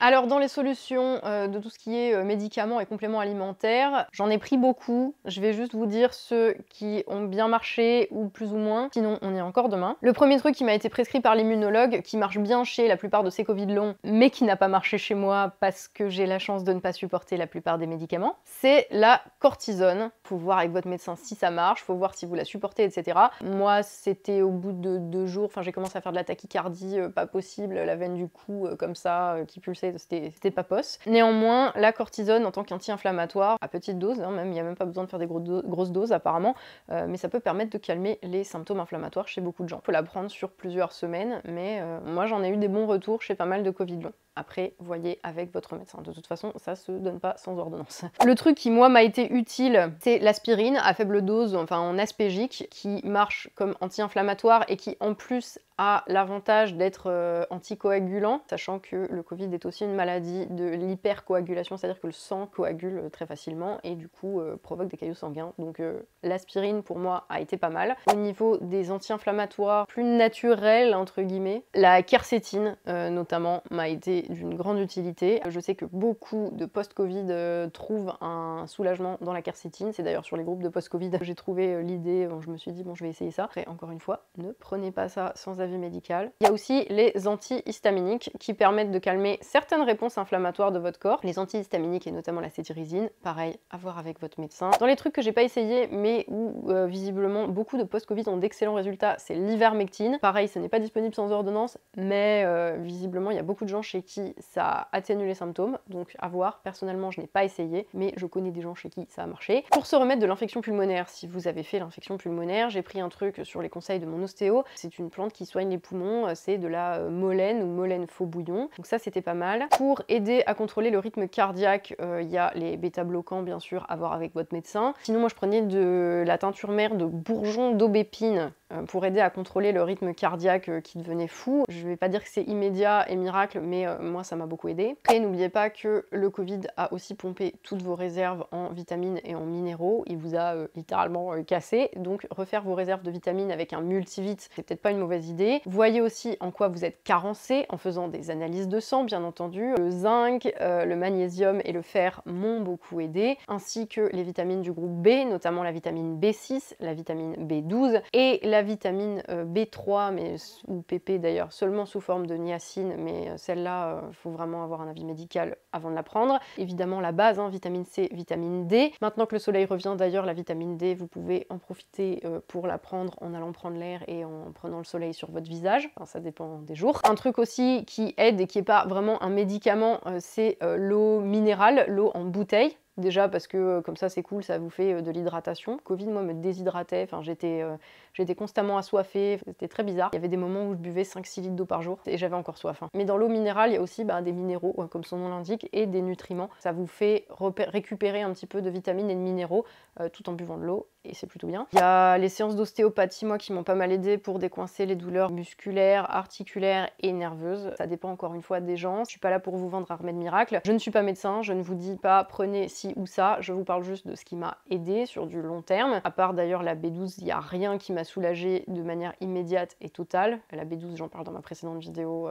Alors dans les solutions de tout ce qui est médicaments et compléments alimentaires, j'en ai pris beaucoup. Je vais juste vous dire ceux qui ont bien marché ou plus ou moins, sinon on y est encore demain. Le premier truc qui m'a été prescrit par l'immunologue, qui marche bien chez la plupart de ces Covid longs, mais qui n'a pas marché chez moi parce que j'ai la chance de ne pas supporter la plupart des médicaments, c'est la cortisone. Faut voir avec votre médecin si ça marche, faut voir si vous la supportez, etc. Moi c'était au bout de 2 jours, enfin j'ai commencé à faire de la tachycardie, pas possible, la veine du cou comme ça, qui pulsait, c'était pas posse. Néanmoins, la cortisone en tant qu'anti-inflammatoire, à petite dose, hein, même il n'y a même pas besoin de faire des grosses doses apparemment, mais ça peut permettre de calmer les symptômes inflammatoires chez beaucoup de gens. Il faut la prendre sur plusieurs semaines, mais moi j'en ai eu des bons retours chez pas mal de Covid longs. Après, voyez avec votre médecin. De toute façon, ça se donne pas sans ordonnance. Le truc qui, moi, m'a été utile, c'est l'aspirine à faible dose, enfin en aspégique, qui marche comme anti-inflammatoire et qui, en plus, a l'avantage d'être anticoagulant, sachant que le Covid est aussi une maladie de l'hypercoagulation, c'est-à-dire que le sang coagule très facilement et du coup provoque des caillots sanguins. Donc l'aspirine, pour moi, a été pas mal. Au niveau des anti-inflammatoires plus naturels, entre guillemets, la quercétine, notamment, m'a été d'une grande utilité. Je sais que beaucoup de post-Covid trouvent un soulagement dans la quercétine. C'est d'ailleurs sur les groupes de post-Covid que j'ai trouvé l'idée, je me suis dit bon je vais essayer ça. Après encore une fois, ne prenez pas ça sans avis médical. Il y a aussi les antihistaminiques qui permettent de calmer certaines réponses inflammatoires de votre corps. Les antihistaminiques et notamment la cétirizine, pareil, à voir avec votre médecin. Dans les trucs que j'ai pas essayé mais où visiblement beaucoup de post-Covid ont d'excellents résultats, c'est l'ivermectine. Pareil, ce n'est pas disponible sans ordonnance, mais visiblement il y a beaucoup de gens chez qui aussi ça atténue les symptômes, donc à voir. Personnellement, je n'ai pas essayé, mais je connais des gens chez qui ça a marché. Pour se remettre de l'infection pulmonaire, si vous avez fait l'infection pulmonaire, j'ai pris un truc sur les conseils de mon ostéo. C'est une plante qui soigne les poumons, c'est de la molène ou molène faux bouillon. Donc ça, c'était pas mal. Pour aider à contrôler le rythme cardiaque, il y a les bêta-bloquants, bien sûr, à voir avec votre médecin. Sinon, moi, je prenais de la teinture mère de bourgeon d'aubépine pour aider à contrôler le rythme cardiaque qui devenait fou. Je vais pas dire que c'est immédiat et miracle, mais moi ça m'a beaucoup aidé. Après, n'oubliez pas que le Covid a aussi pompé toutes vos réserves en vitamines et en minéraux. Il vous a littéralement cassé, donc refaire vos réserves de vitamines avec un multivite, c'est peut-être pas une mauvaise idée. Voyez aussi en quoi vous êtes carencé en faisant des analyses de sang, bien entendu. Le zinc, le magnésium et le fer m'ont beaucoup aidé, ainsi que les vitamines du groupe B, notamment la vitamine B6, la vitamine B12 et la vitamine B3, ou PP d'ailleurs, seulement sous forme de niacine, mais celle-là, il faut vraiment avoir un avis médical avant de la prendre. Évidemment la base, vitamine C, vitamine D. Maintenant que le soleil revient d'ailleurs, la vitamine D, vous pouvez en profiter pour la prendre en allant prendre l'air et en prenant le soleil sur votre visage. Enfin, ça dépend des jours. Un truc aussi qui aide et qui n'est pas vraiment un médicament, c'est l'eau minérale, l'eau en bouteille. Déjà parce que comme ça c'est cool, ça vous fait de l'hydratation. Covid, moi, me déshydratait, enfin j'étais constamment assoiffée, c'était très bizarre. Il y avait des moments où je buvais 5-6 litres d'eau par jour et j'avais encore soif. Mais dans l'eau minérale, il y a aussi des minéraux, comme son nom l'indique, et des nutriments. Ça vous fait récupérer un petit peu de vitamines et de minéraux tout en buvant de l'eau, et c'est plutôt bien. Il y a les séances d'ostéopathie, moi, qui m'ont pas mal aidé pour décoincer les douleurs musculaires, articulaires et nerveuses. Ça dépend encore une fois des gens. Je suis pas là pour vous vendre un remède miracle. Je ne suis pas médecin, je ne vous dis pas prenez ci ou ça, je vous parle juste de ce qui m'a aidé sur du long terme. À part d'ailleurs la B12, il n'y a rien qui m'a soulagée de manière immédiate et totale. La B12, j'en parle dans ma précédente vidéo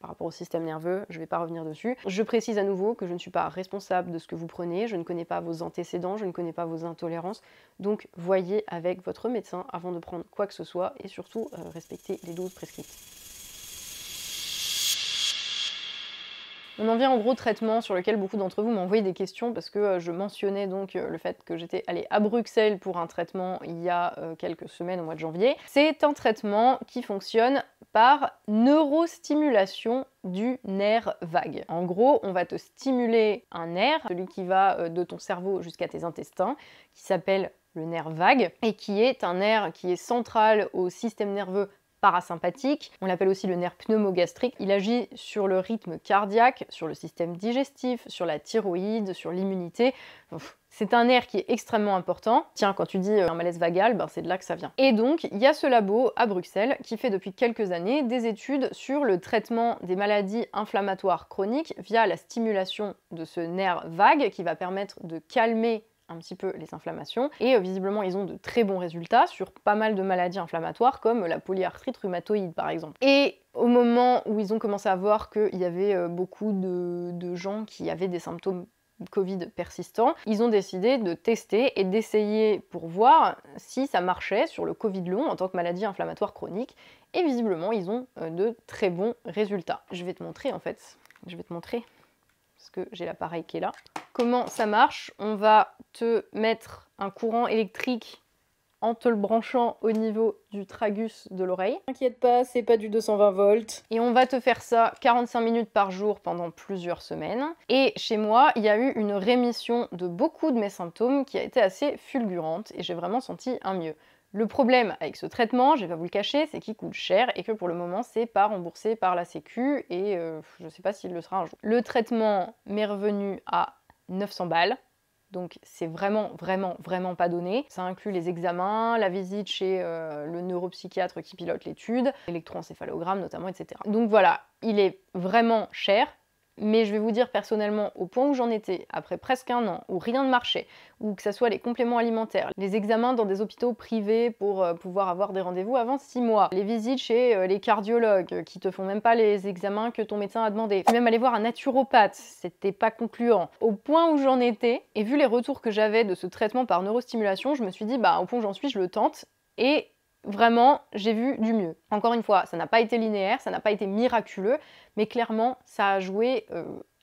par rapport au système nerveux, je vais pas revenir dessus. Je précise à nouveau que je ne suis pas responsable de ce que vous prenez, je ne connais pas vos antécédents, je ne connais pas vos intolérances, donc voyez avec votre médecin avant de prendre quoi que ce soit et surtout respectez les doses prescrites. On en vient au gros traitement sur lequel beaucoup d'entre vous m'ont envoyé des questions parce que je mentionnais donc le fait que j'étais allée à Bruxelles pour un traitement il y a quelques semaines au mois de janvier. C'est un traitement qui fonctionne par neurostimulation du nerf vague. En gros, on va te stimuler un nerf, celui qui va de ton cerveau jusqu'à tes intestins, qui s'appelle le nerf vague et qui est un nerf qui est central au système nerveux parasympathique, on l'appelle aussi le nerf pneumogastrique. Il agit sur le rythme cardiaque, sur le système digestif, sur la thyroïde, sur l'immunité. C'est un nerf qui est extrêmement important. Tiens, quand tu dis un malaise vagal, c'est de là que ça vient. Et donc, il y a ce labo à Bruxelles qui fait depuis quelques années des études sur le traitement des maladies inflammatoires chroniques via la stimulation de ce nerf vague qui va permettre de calmer un petit peu les inflammations, et visiblement ils ont de très bons résultats sur pas mal de maladies inflammatoires comme la polyarthrite rhumatoïde par exemple. Et au moment où ils ont commencé à voir qu'il y avait beaucoup de gens qui avaient des symptômes Covid persistants, ils ont décidé de tester et d'essayer pour voir si ça marchait sur le Covid long en tant que maladie inflammatoire chronique, et visiblement ils ont de très bons résultats. Je vais te montrer en fait, parce que j'ai l'appareil qui est là. Comment ça marche? On va te mettre un courant électrique en te le branchant au niveau du tragus de l'oreille. T'inquiète pas, c'est pas du 220 volts. Et on va te faire ça 45 minutes par jour pendant plusieurs semaines. Et chez moi, il y a eu une rémission de beaucoup de mes symptômes qui a été assez fulgurante et j'ai vraiment senti un mieux. Le problème avec ce traitement, je vais pas vous le cacher, c'est qu'il coûte cher et que pour le moment, c'est pas remboursé par la Sécu et je sais pas s'il le sera un jour. Le traitement m'est revenu à 900 balles. Donc c'est vraiment pas donné. Ça inclut les examens, la visite chez le neuropsychiatre qui pilote l'étude, l'électroencéphalogramme notamment, etc. Donc voilà, il est vraiment cher. Mais je vais vous dire personnellement, au point où j'en étais, après presque un an, où rien ne marchait, ou que ce soit les compléments alimentaires, les examens dans des hôpitaux privés pour pouvoir avoir des rendez-vous avant 6 mois, les visites chez les cardiologues qui te font même pas les examens que ton médecin a demandé, même aller voir un naturopathe, c'était pas concluant. Au point où j'en étais, et vu les retours que j'avais de ce traitement par neurostimulation, je me suis dit, au point où j'en suis, je le tente, et vraiment, j'ai vu du mieux. Encore une fois, ça n'a pas été linéaire, ça n'a pas été miraculeux, mais clairement, ça a joué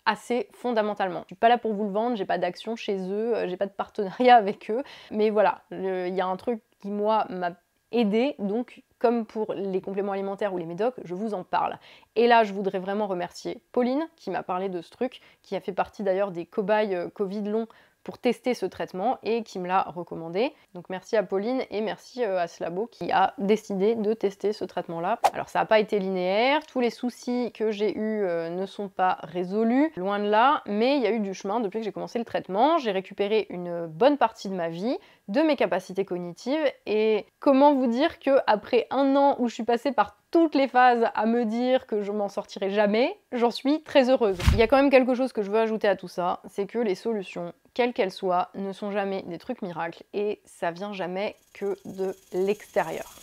assez fondamentalement. Je suis pas là pour vous le vendre, j'ai pas d'action chez eux, j'ai pas de partenariat avec eux, mais voilà, il y a un truc qui, moi, m'a aidé, donc comme pour les compléments alimentaires ou les médocs, je vous en parle. Et là, je voudrais vraiment remercier Pauline qui m'a parlé de ce truc, qui a fait partie d'ailleurs des cobayes Covid long pour tester ce traitement et qui me l'a recommandé. Donc merci à Pauline et merci à Slabo qui a décidé de tester ce traitement-là. Alors ça n'a pas été linéaire, tous les soucis que j'ai eus ne sont pas résolus, loin de là, mais il y a eu du chemin depuis que j'ai commencé le traitement. J'ai récupéré une bonne partie de ma vie, de mes capacités cognitives, et comment vous dire que après un an où je suis passée par toutes les phases à me dire que je m'en sortirai jamais, j'en suis très heureuse. Il y a quand même quelque chose que je veux ajouter à tout ça, c'est que les solutions, quelles qu'elles soient, ne sont jamais des trucs miracles et ça vient jamais que de l'extérieur.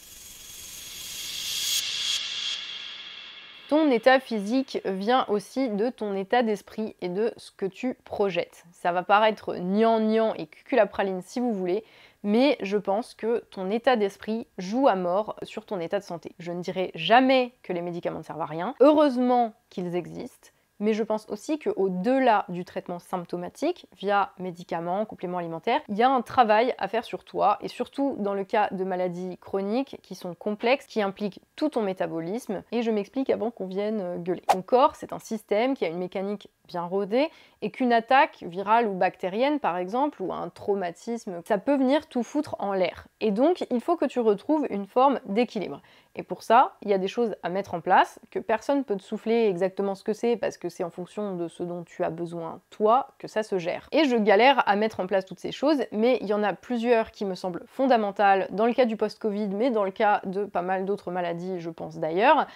Ton état physique vient aussi de ton état d'esprit et de ce que tu projettes. Ça va paraître gnangnan et cuculapraline si vous voulez, mais je pense que ton état d'esprit joue à mort sur ton état de santé. Je ne dirai jamais que les médicaments ne servent à rien. Heureusement qu'ils existent. Mais je pense aussi qu'au-delà du traitement symptomatique, via médicaments, compléments alimentaires, il y a un travail à faire sur toi, et surtout dans le cas de maladies chroniques qui sont complexes, qui impliquent tout ton métabolisme, et je m'explique avant qu'on vienne gueuler. Ton corps, c'est un système qui a une mécanique bien rodée, et qu'une attaque virale ou bactérienne, par exemple, ou un traumatisme, ça peut venir tout foutre en l'air. Et donc, il faut que tu retrouves une forme d'équilibre. Et pour ça, il y a des choses à mettre en place, que personne ne peut te souffler exactement ce que c'est, parce que c'est en fonction de ce dont tu as besoin, toi, que ça se gère. Et je galère à mettre en place toutes ces choses, mais il y en a plusieurs qui me semblent fondamentales, dans le cas du post-Covid, mais dans le cas de pas mal d'autres maladies, je pense d'ailleurs,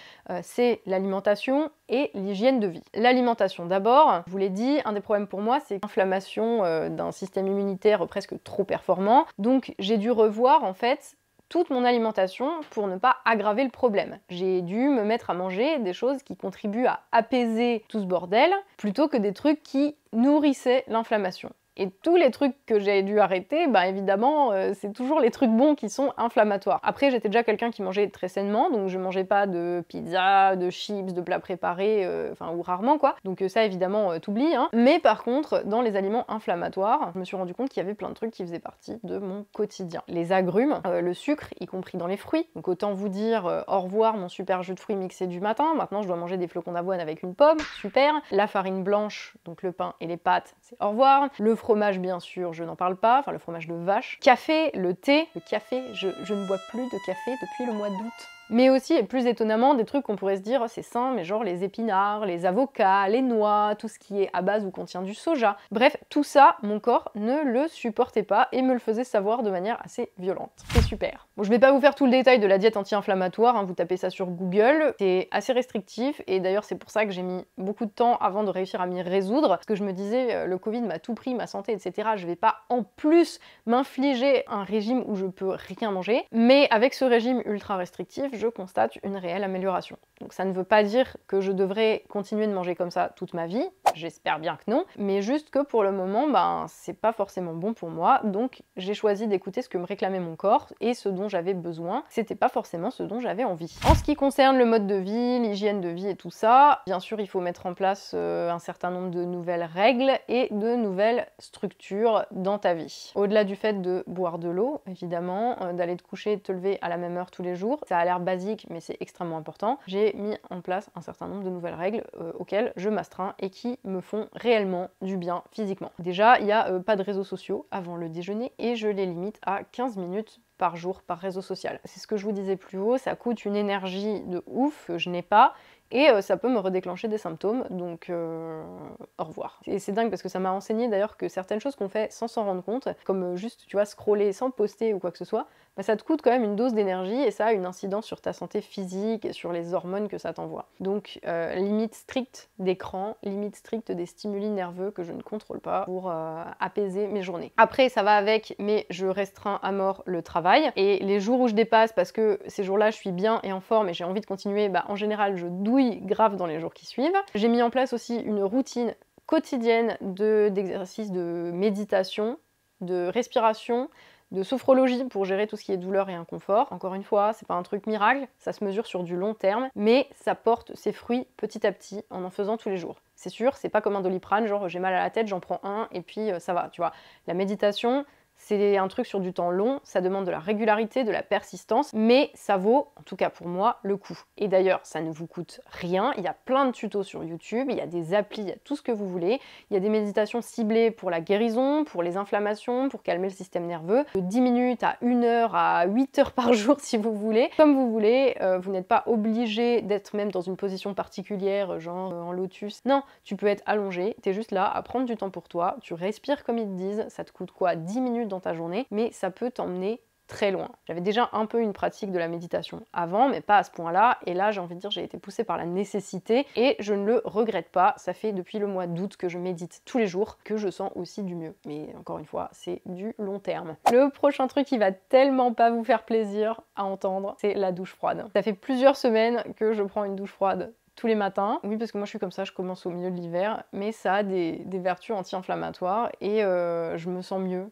c'est l'alimentation et l'hygiène de vie. L'alimentation d'abord, je vous l'ai dit, un des problèmes pour moi, c'est l'inflammation d'un système immunitaire presque trop performant, donc j'ai dû revoir en fait toute mon alimentation pour ne pas aggraver le problème. J'ai dû me mettre à manger des choses qui contribuent à apaiser tout ce bordel, plutôt que des trucs qui nourrissaient l'inflammation. Et tous les trucs que j'ai dû arrêter, bah évidemment, c'est toujours les trucs bons qui sont inflammatoires. Après, j'étais déjà quelqu'un qui mangeait très sainement, donc je mangeais pas de pizza, de chips, de plats préparés, ou rarement quoi. Donc ça, évidemment, t'oublies, hein. Mais par contre, dans les aliments inflammatoires, je me suis rendu compte qu'il y avait plein de trucs qui faisaient partie de mon quotidien. Les agrumes, le sucre, y compris dans les fruits. Donc autant vous dire au revoir mon super jus de fruits mixé du matin. Maintenant, je dois manger des flocons d'avoine avec une pomme, super. La farine blanche, donc le pain et les pâtes, c'est au revoir. Le fromage, bien sûr, je n'en parle pas, enfin le fromage de vache. Café, le thé, le café, je ne bois plus de café depuis le mois d'août. Mais aussi, et plus étonnamment, des trucs qu'on pourrait se dire oh, c'est sain, mais genre les épinards, les avocats, les noix, tout ce qui est à base ou contient du soja. Bref, tout ça, mon corps ne le supportait pas et me le faisait savoir de manière assez violente. C'est super. Bon, je vais pas vous faire tout le détail de la diète anti-inflammatoire, hein, vous tapez ça sur Google. C'est assez restrictif et d'ailleurs c'est pour ça que j'ai mis beaucoup de temps avant de réussir à m'y résoudre. Parce que je me disais, le Covid m'a tout pris, ma santé, etc. Je vais pas en plus m'infliger un régime où je peux rien manger. Mais avec ce régime ultra restrictif, je constate une réelle amélioration. Donc ça ne veut pas dire que je devrais continuer de manger comme ça toute ma vie, j'espère bien que non, mais juste que pour le moment, ben c'est pas forcément bon pour moi, donc j'ai choisi d'écouter ce que me réclamait mon corps et ce dont j'avais besoin, c'était pas forcément ce dont j'avais envie. En ce qui concerne le mode de vie, l'hygiène de vie et tout ça, bien sûr il faut mettre en place un certain nombre de nouvelles règles et de nouvelles structures dans ta vie. Au-delà du fait de boire de l'eau, évidemment, d'aller te coucher et de te lever à la même heure tous les jours, ça a l'air basique mais c'est extrêmement important, j'ai mis en place un certain nombre de nouvelles règles auxquelles je m'astreins et qui me font réellement du bien physiquement. Déjà, il n'y a pas de réseaux sociaux avant le déjeuner et je les limite à 15 minutes par jour par réseau social. C'est ce que je vous disais plus haut, ça coûte une énergie de ouf que je n'ai pas et ça peut me redéclencher des symptômes, donc au revoir. Et c'est dingue parce que ça m'a enseigné d'ailleurs que certaines choses qu'on fait sans s'en rendre compte, comme juste, tu vois, scroller sans poster ou quoi que ce soit, bah, ça te coûte quand même une dose d'énergie et ça a une incidence sur ta santé physique et sur les hormones que ça t'envoie. Donc limite stricte d'écran, limite stricte des stimuli nerveux que je ne contrôle pas pour apaiser mes journées. Après ça va avec, mais je restreins à mort le travail et les jours où je dépasse parce que ces jours-là je suis bien et en forme et j'ai envie de continuer, bah, en général je douille grave dans les jours qui suivent. J'ai mis en place aussi une routine quotidienne d'exercices de méditation, de respiration, de sophrologie pour gérer tout ce qui est douleur et inconfort. Encore une fois, c'est pas un truc miracle, ça se mesure sur du long terme, mais ça porte ses fruits petit à petit en faisant tous les jours. C'est sûr, c'est pas comme un Doliprane, genre j'ai mal à la tête, j'en prends un et puis ça va, tu vois. La méditation, c'est un truc sur du temps long, ça demande de la régularité, de la persistance, mais ça vaut, en tout cas pour moi, le coup. Et d'ailleurs, ça ne vous coûte rien, il y a plein de tutos sur YouTube, il y a des applis, il y a tout ce que vous voulez, il y a des méditations ciblées pour la guérison, pour les inflammations, pour calmer le système nerveux, de 10 minutes à 1 heure à 8 heures par jour si vous voulez, comme vous voulez, vous n'êtes pas obligé d'être même dans une position particulière, genre en lotus. Non, tu peux être allongé, t'es juste là à prendre du temps pour toi, tu respires comme ils te disent, ça te coûte quoi, 10 minutes dans ta journée, mais ça peut t'emmener très loin. J'avais déjà un peu une pratique de la méditation avant, mais pas à ce point-là, et là j'ai envie de dire j'ai été poussée par la nécessité, et je ne le regrette pas, ça fait depuis le mois d'août que je médite tous les jours, que je sens aussi du mieux. Mais encore une fois, c'est du long terme. Le prochain truc qui va tellement pas vous faire plaisir à entendre, c'est la douche froide. Ça fait plusieurs semaines que je prends une douche froide tous les matins. Oui, parce que moi je suis comme ça, je commence au milieu de l'hiver, mais ça a des vertus anti-inflammatoires et je me sens mieux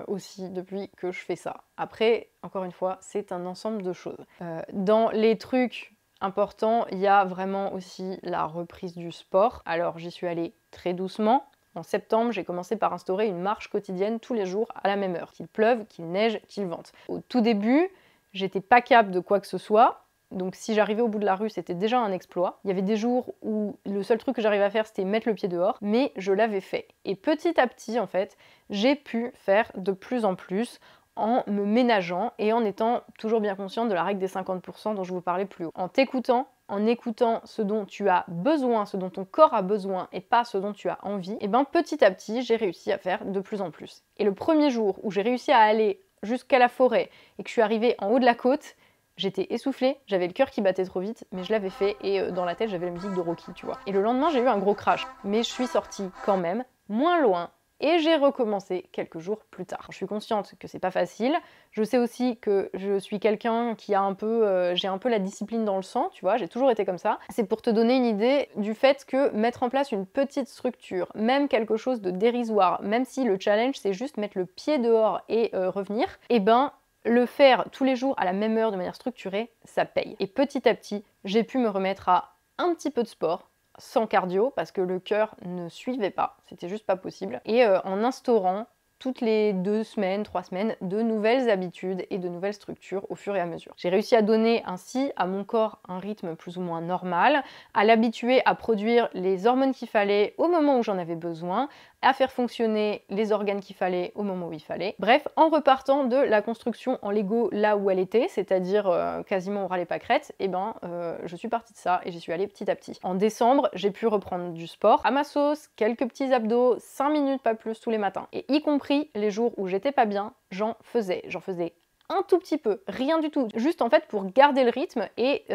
aussi depuis que je fais ça. Après, encore une fois, c'est un ensemble de choses. Dans les trucs importants, il y a vraiment aussi la reprise du sport. Alors j'y suis allée très doucement. En septembre, j'ai commencé par instaurer une marche quotidienne tous les jours à la même heure, qu'il pleuve, qu'il neige, qu'il vente. Au tout début, j'étais pas capable de quoi que ce soit. Donc si j'arrivais au bout de la rue, c'était déjà un exploit. Il y avait des jours où le seul truc que j'arrivais à faire, c'était mettre le pied dehors, mais je l'avais fait. Et petit à petit, en fait, j'ai pu faire de plus en plus en me ménageant et en étant toujours bien consciente de la règle des 50% dont je vous parlais plus haut. En t'écoutant, en écoutant ce dont tu as besoin, ce dont ton corps a besoin et pas ce dont tu as envie, et ben petit à petit, j'ai réussi à faire de plus en plus. Et le premier jour où j'ai réussi à aller jusqu'à la forêt et que je suis arrivée en haut de la côte, j'étais essoufflée, j'avais le cœur qui battait trop vite, mais je l'avais fait et dans la tête j'avais la musique de Rocky, tu vois. Et le lendemain j'ai eu un gros crash, mais je suis sortie quand même, moins loin, et j'ai recommencé quelques jours plus tard. Je suis consciente que c'est pas facile, je sais aussi que je suis quelqu'un qui a un peu, j'ai un peu la discipline dans le sang, tu vois, j'ai toujours été comme ça. C'est pour te donner une idée du fait que mettre en place une petite structure, même quelque chose de dérisoire, même si le challenge c'est juste mettre le pied dehors et revenir, et ben le faire tous les jours à la même heure de manière structurée, ça paye. Et petit à petit, j'ai pu me remettre à un petit peu de sport, sans cardio, parce que le cœur ne suivait pas, c'était juste pas possible. Et en instaurant toutes les 2 semaines, 3 semaines, de nouvelles habitudes et de nouvelles structures au fur et à mesure. J'ai réussi à donner ainsi à mon corps un rythme plus ou moins normal, à l'habituer à produire les hormones qu'il fallait au moment où j'en avais besoin, à faire fonctionner les organes qu'il fallait au moment où il fallait. Bref, en repartant de la construction en Lego là où elle était, c'est-à-dire quasiment au ras les pâquerettes, et ben je suis partie de ça et j'y suis allée petit à petit. En décembre, j'ai pu reprendre du sport à ma sauce, quelques petits abdos, 5 minutes pas plus tous les matins. Et y compris les jours où j'étais pas bien, j'en faisais un tout petit peu, rien du tout, juste en fait pour garder le rythme et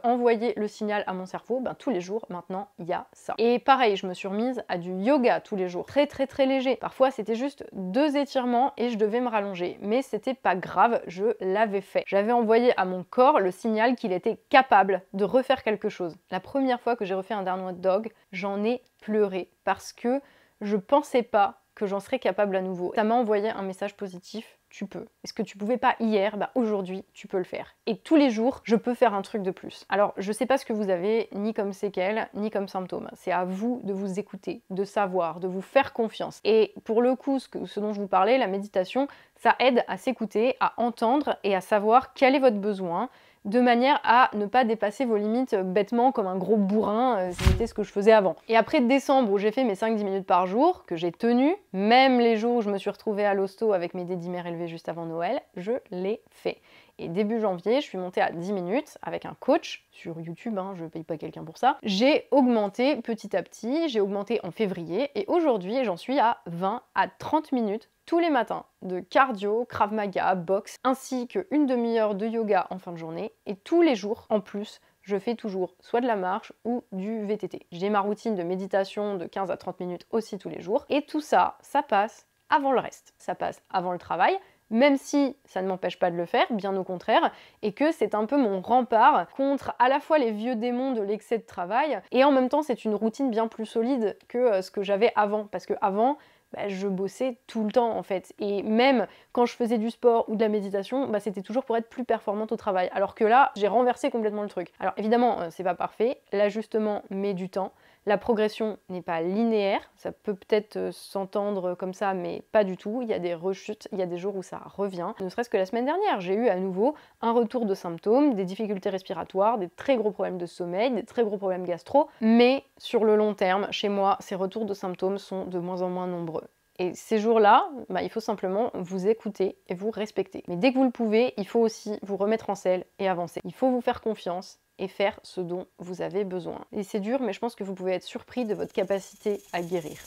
envoyer le signal à mon cerveau, ben tous les jours maintenant il y a ça. Et pareil, je me suis remise à du yoga tous les jours, très léger. Parfois c'était juste 2 étirements et je devais me rallonger, mais c'était pas grave, je l'avais fait. J'avais envoyé à mon corps le signal qu'il était capable de refaire quelque chose. La première fois que j'ai refait un downward dog, j'en ai pleuré parce que je pensais pas que j'en serais capable à nouveau. Ça m'a envoyé un message positif, tu peux. Et ce que tu pouvais pas hier, bah aujourd'hui, tu peux le faire. Et tous les jours, je peux faire un truc de plus. Alors, je sais pas ce que vous avez, ni comme séquelles, ni comme symptômes. C'est à vous de vous écouter, de savoir, de vous faire confiance. Et pour le coup, ce dont je vous parlais, la méditation, ça aide à s'écouter, à entendre et à savoir quel est votre besoin, de manière à ne pas dépasser vos limites bêtement comme un gros bourrin, si c'était ce que je faisais avant. Et après décembre où j'ai fait mes 5-10 minutes par jour, que j'ai tenu, même les jours où je me suis retrouvée à l'hosto avec mes dédimères élevés juste avant Noël, je l'ai fait. Et début janvier, je suis montée à 10 minutes avec un coach sur YouTube, hein, je paye pas quelqu'un pour ça. J'ai augmenté petit à petit, j'ai augmenté en février et aujourd'hui j'en suis à 20 à 30 minutes tous les matins de cardio, Krav Maga, boxe, ainsi qu'une demi-heure de yoga en fin de journée. Et tous les jours, en plus, je fais toujours soit de la marche ou du VTT. J'ai ma routine de méditation de 15 à 30 minutes aussi tous les jours. Et tout ça, ça passe avant le reste. Ça passe avant le travail, même si ça ne m'empêche pas de le faire, bien au contraire, et que c'est un peu mon rempart contre à la fois les vieux démons de l'excès de travail, et en même temps c'est une routine bien plus solide que ce que j'avais avant, parce que avant, je bossais tout le temps en fait, et même quand je faisais du sport ou de la méditation, c'était toujours pour être plus performante au travail, alors que là, j'ai renversé complètement le truc. Alors évidemment, c'est pas parfait, l'ajustement met du temps, La progression n'est pas linéaire, ça peut peut-être s'entendre comme ça, mais pas du tout. Il y a des rechutes, il y a des jours où ça revient. Ne serait-ce que la semaine dernière, j'ai eu à nouveau un retour de symptômes, des difficultés respiratoires, des très gros problèmes de sommeil, des très gros problèmes gastro, mais sur le long terme, chez moi, ces retours de symptômes sont de moins en moins nombreux. Et ces jours-là, il faut simplement vous écouter et vous respecter. Mais dès que vous le pouvez, il faut aussi vous remettre en selle et avancer. Il faut vous faire confiance et faire ce dont vous avez besoin. Et c'est dur, mais je pense que vous pouvez être surpris de votre capacité à guérir.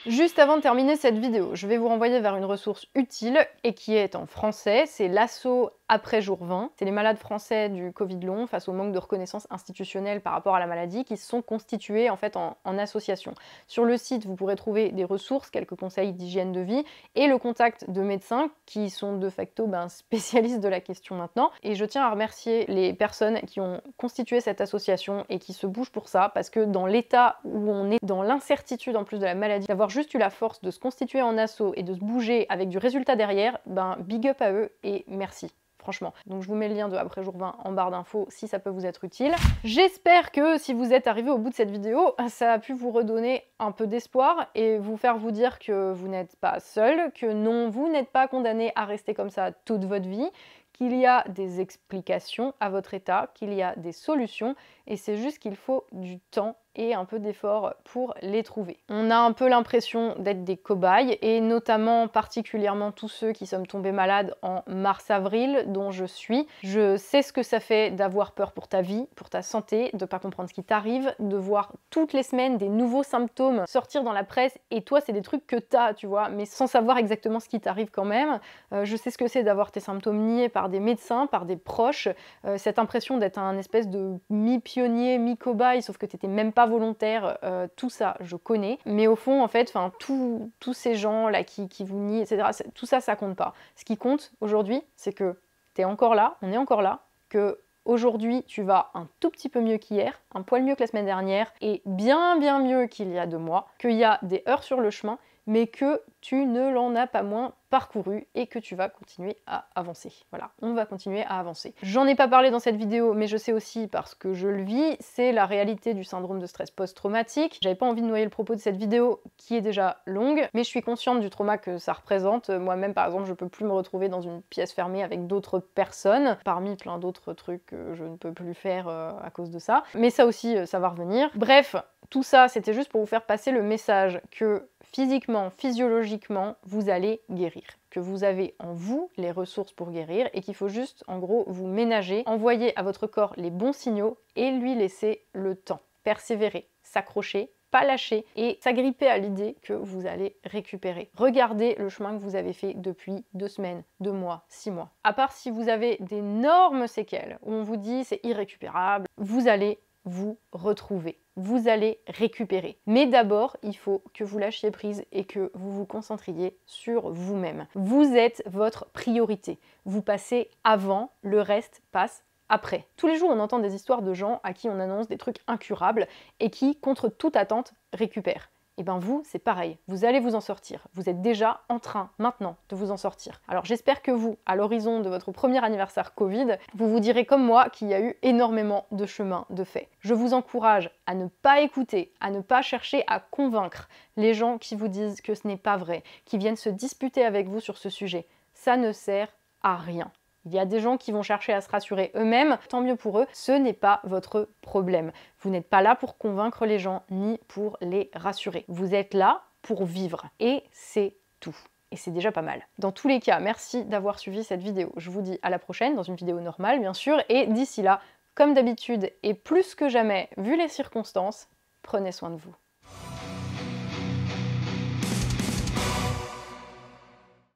Juste avant de terminer cette vidéo, je vais vous renvoyer vers une ressource utile et qui est en français. C'est l'assaut après jour 20. C'est les malades français du Covid long face au manque de reconnaissance institutionnelle par rapport à la maladie qui se sont constitués en fait en association. Sur le site, vous pourrez trouver des ressources, quelques conseils d'hygiène de vie et le contact de médecins qui sont de facto spécialistes de la question maintenant. Et je tiens à remercier les personnes qui ont constitué cette association et qui se bougent pour ça parce que dans l'état où on est, dans l'incertitude en plus de la maladie, d'avoir juste eu la force de se constituer en asso et de se bouger avec du résultat derrière, big up à eux et merci. Franchement. Donc je vous mets le lien de après jour 20 en barre d'infos si ça peut vous être utile. J'espère que si vous êtes arrivé au bout de cette vidéo, ça a pu vous redonner un peu d'espoir et vous faire vous dire que vous n'êtes pas seul, que non, vous n'êtes pas condamné à rester comme ça toute votre vie, qu'il y a des explications à votre état, qu'il y a des solutions et c'est juste qu'il faut du temps et un peu d'effort pour les trouver. On a un peu l'impression d'être des cobayes et notamment particulièrement tous ceux qui sommes tombés malades en mars-avril dont je suis. Je sais ce que ça fait d'avoir peur pour ta vie, pour ta santé, de pas comprendre ce qui t'arrive, de voir toutes les semaines des nouveaux symptômes sortir dans la presse et toi c'est des trucs que t'as, tu vois, mais sans savoir exactement ce qui t'arrive quand même. Je sais ce que c'est d'avoir tes symptômes niés par des médecins, par des proches, cette impression d'être un espèce de mi-pionnier, mi-cobaye, sauf que t'étais même pas volontaire, tout ça je connais, mais au fond en fait, tous ces gens là qui vous nient, etc., tout ça, ça compte pas. Ce qui compte aujourd'hui, c'est que t'es encore là, on est encore là, que aujourd'hui tu vas un tout petit peu mieux qu'hier, un poil mieux que la semaine dernière, et bien mieux qu'il y a 2 mois, qu'il y a des heures sur le chemin, mais que tu ne l'en as pas moins parcouru et que tu vas continuer à avancer. Voilà, on va continuer à avancer. J'en ai pas parlé dans cette vidéo, mais je sais aussi parce que je le vis, c'est la réalité du syndrome de stress post-traumatique. J'avais pas envie de noyer le propos de cette vidéo qui est déjà longue, mais je suis consciente du trauma que ça représente. Moi-même, par exemple, je peux plus me retrouver dans une pièce fermée avec d'autres personnes, parmi plein d'autres trucs que je ne peux plus faire à cause de ça. Mais ça aussi, ça va revenir. Bref, tout ça, c'était juste pour vous faire passer le message que physiquement, physiologiquement, vous allez guérir. Que vous avez en vous les ressources pour guérir et qu'il faut juste, en gros, vous ménager, envoyer à votre corps les bons signaux et lui laisser le temps. Persévérer, s'accrocher, pas lâcher et s'agripper à l'idée que vous allez récupérer. Regardez le chemin que vous avez fait depuis 2 semaines, 2 mois, 6 mois. À part si vous avez d'énormes séquelles où on vous dit c'est irrécupérable, vous allez vous retrouver. Vous allez récupérer. Mais d'abord, il faut que vous lâchiez prise et que vous vous concentriez sur vous-même. Vous êtes votre priorité. Vous passez avant, le reste passe après. Tous les jours, on entend des histoires de gens à qui on annonce des trucs incurables et qui, contre toute attente, récupèrent. Et bien vous, c'est pareil, vous allez vous en sortir. Vous êtes déjà en train, maintenant, de vous en sortir. Alors j'espère que vous, à l'horizon de votre premier anniversaire Covid, vous vous direz comme moi qu'il y a eu énormément de chemin de fait. Je vous encourage à ne pas écouter, à ne pas chercher à convaincre les gens qui vous disent que ce n'est pas vrai, qui viennent se disputer avec vous sur ce sujet. Ça ne sert à rien. Il y a des gens qui vont chercher à se rassurer eux-mêmes, tant mieux pour eux, ce n'est pas votre problème. Vous n'êtes pas là pour convaincre les gens, ni pour les rassurer. Vous êtes là pour vivre, et c'est tout. Et c'est déjà pas mal. Dans tous les cas, merci d'avoir suivi cette vidéo. Je vous dis à la prochaine, dans une vidéo normale bien sûr, et d'ici là, comme d'habitude, et plus que jamais, vu les circonstances, prenez soin de vous.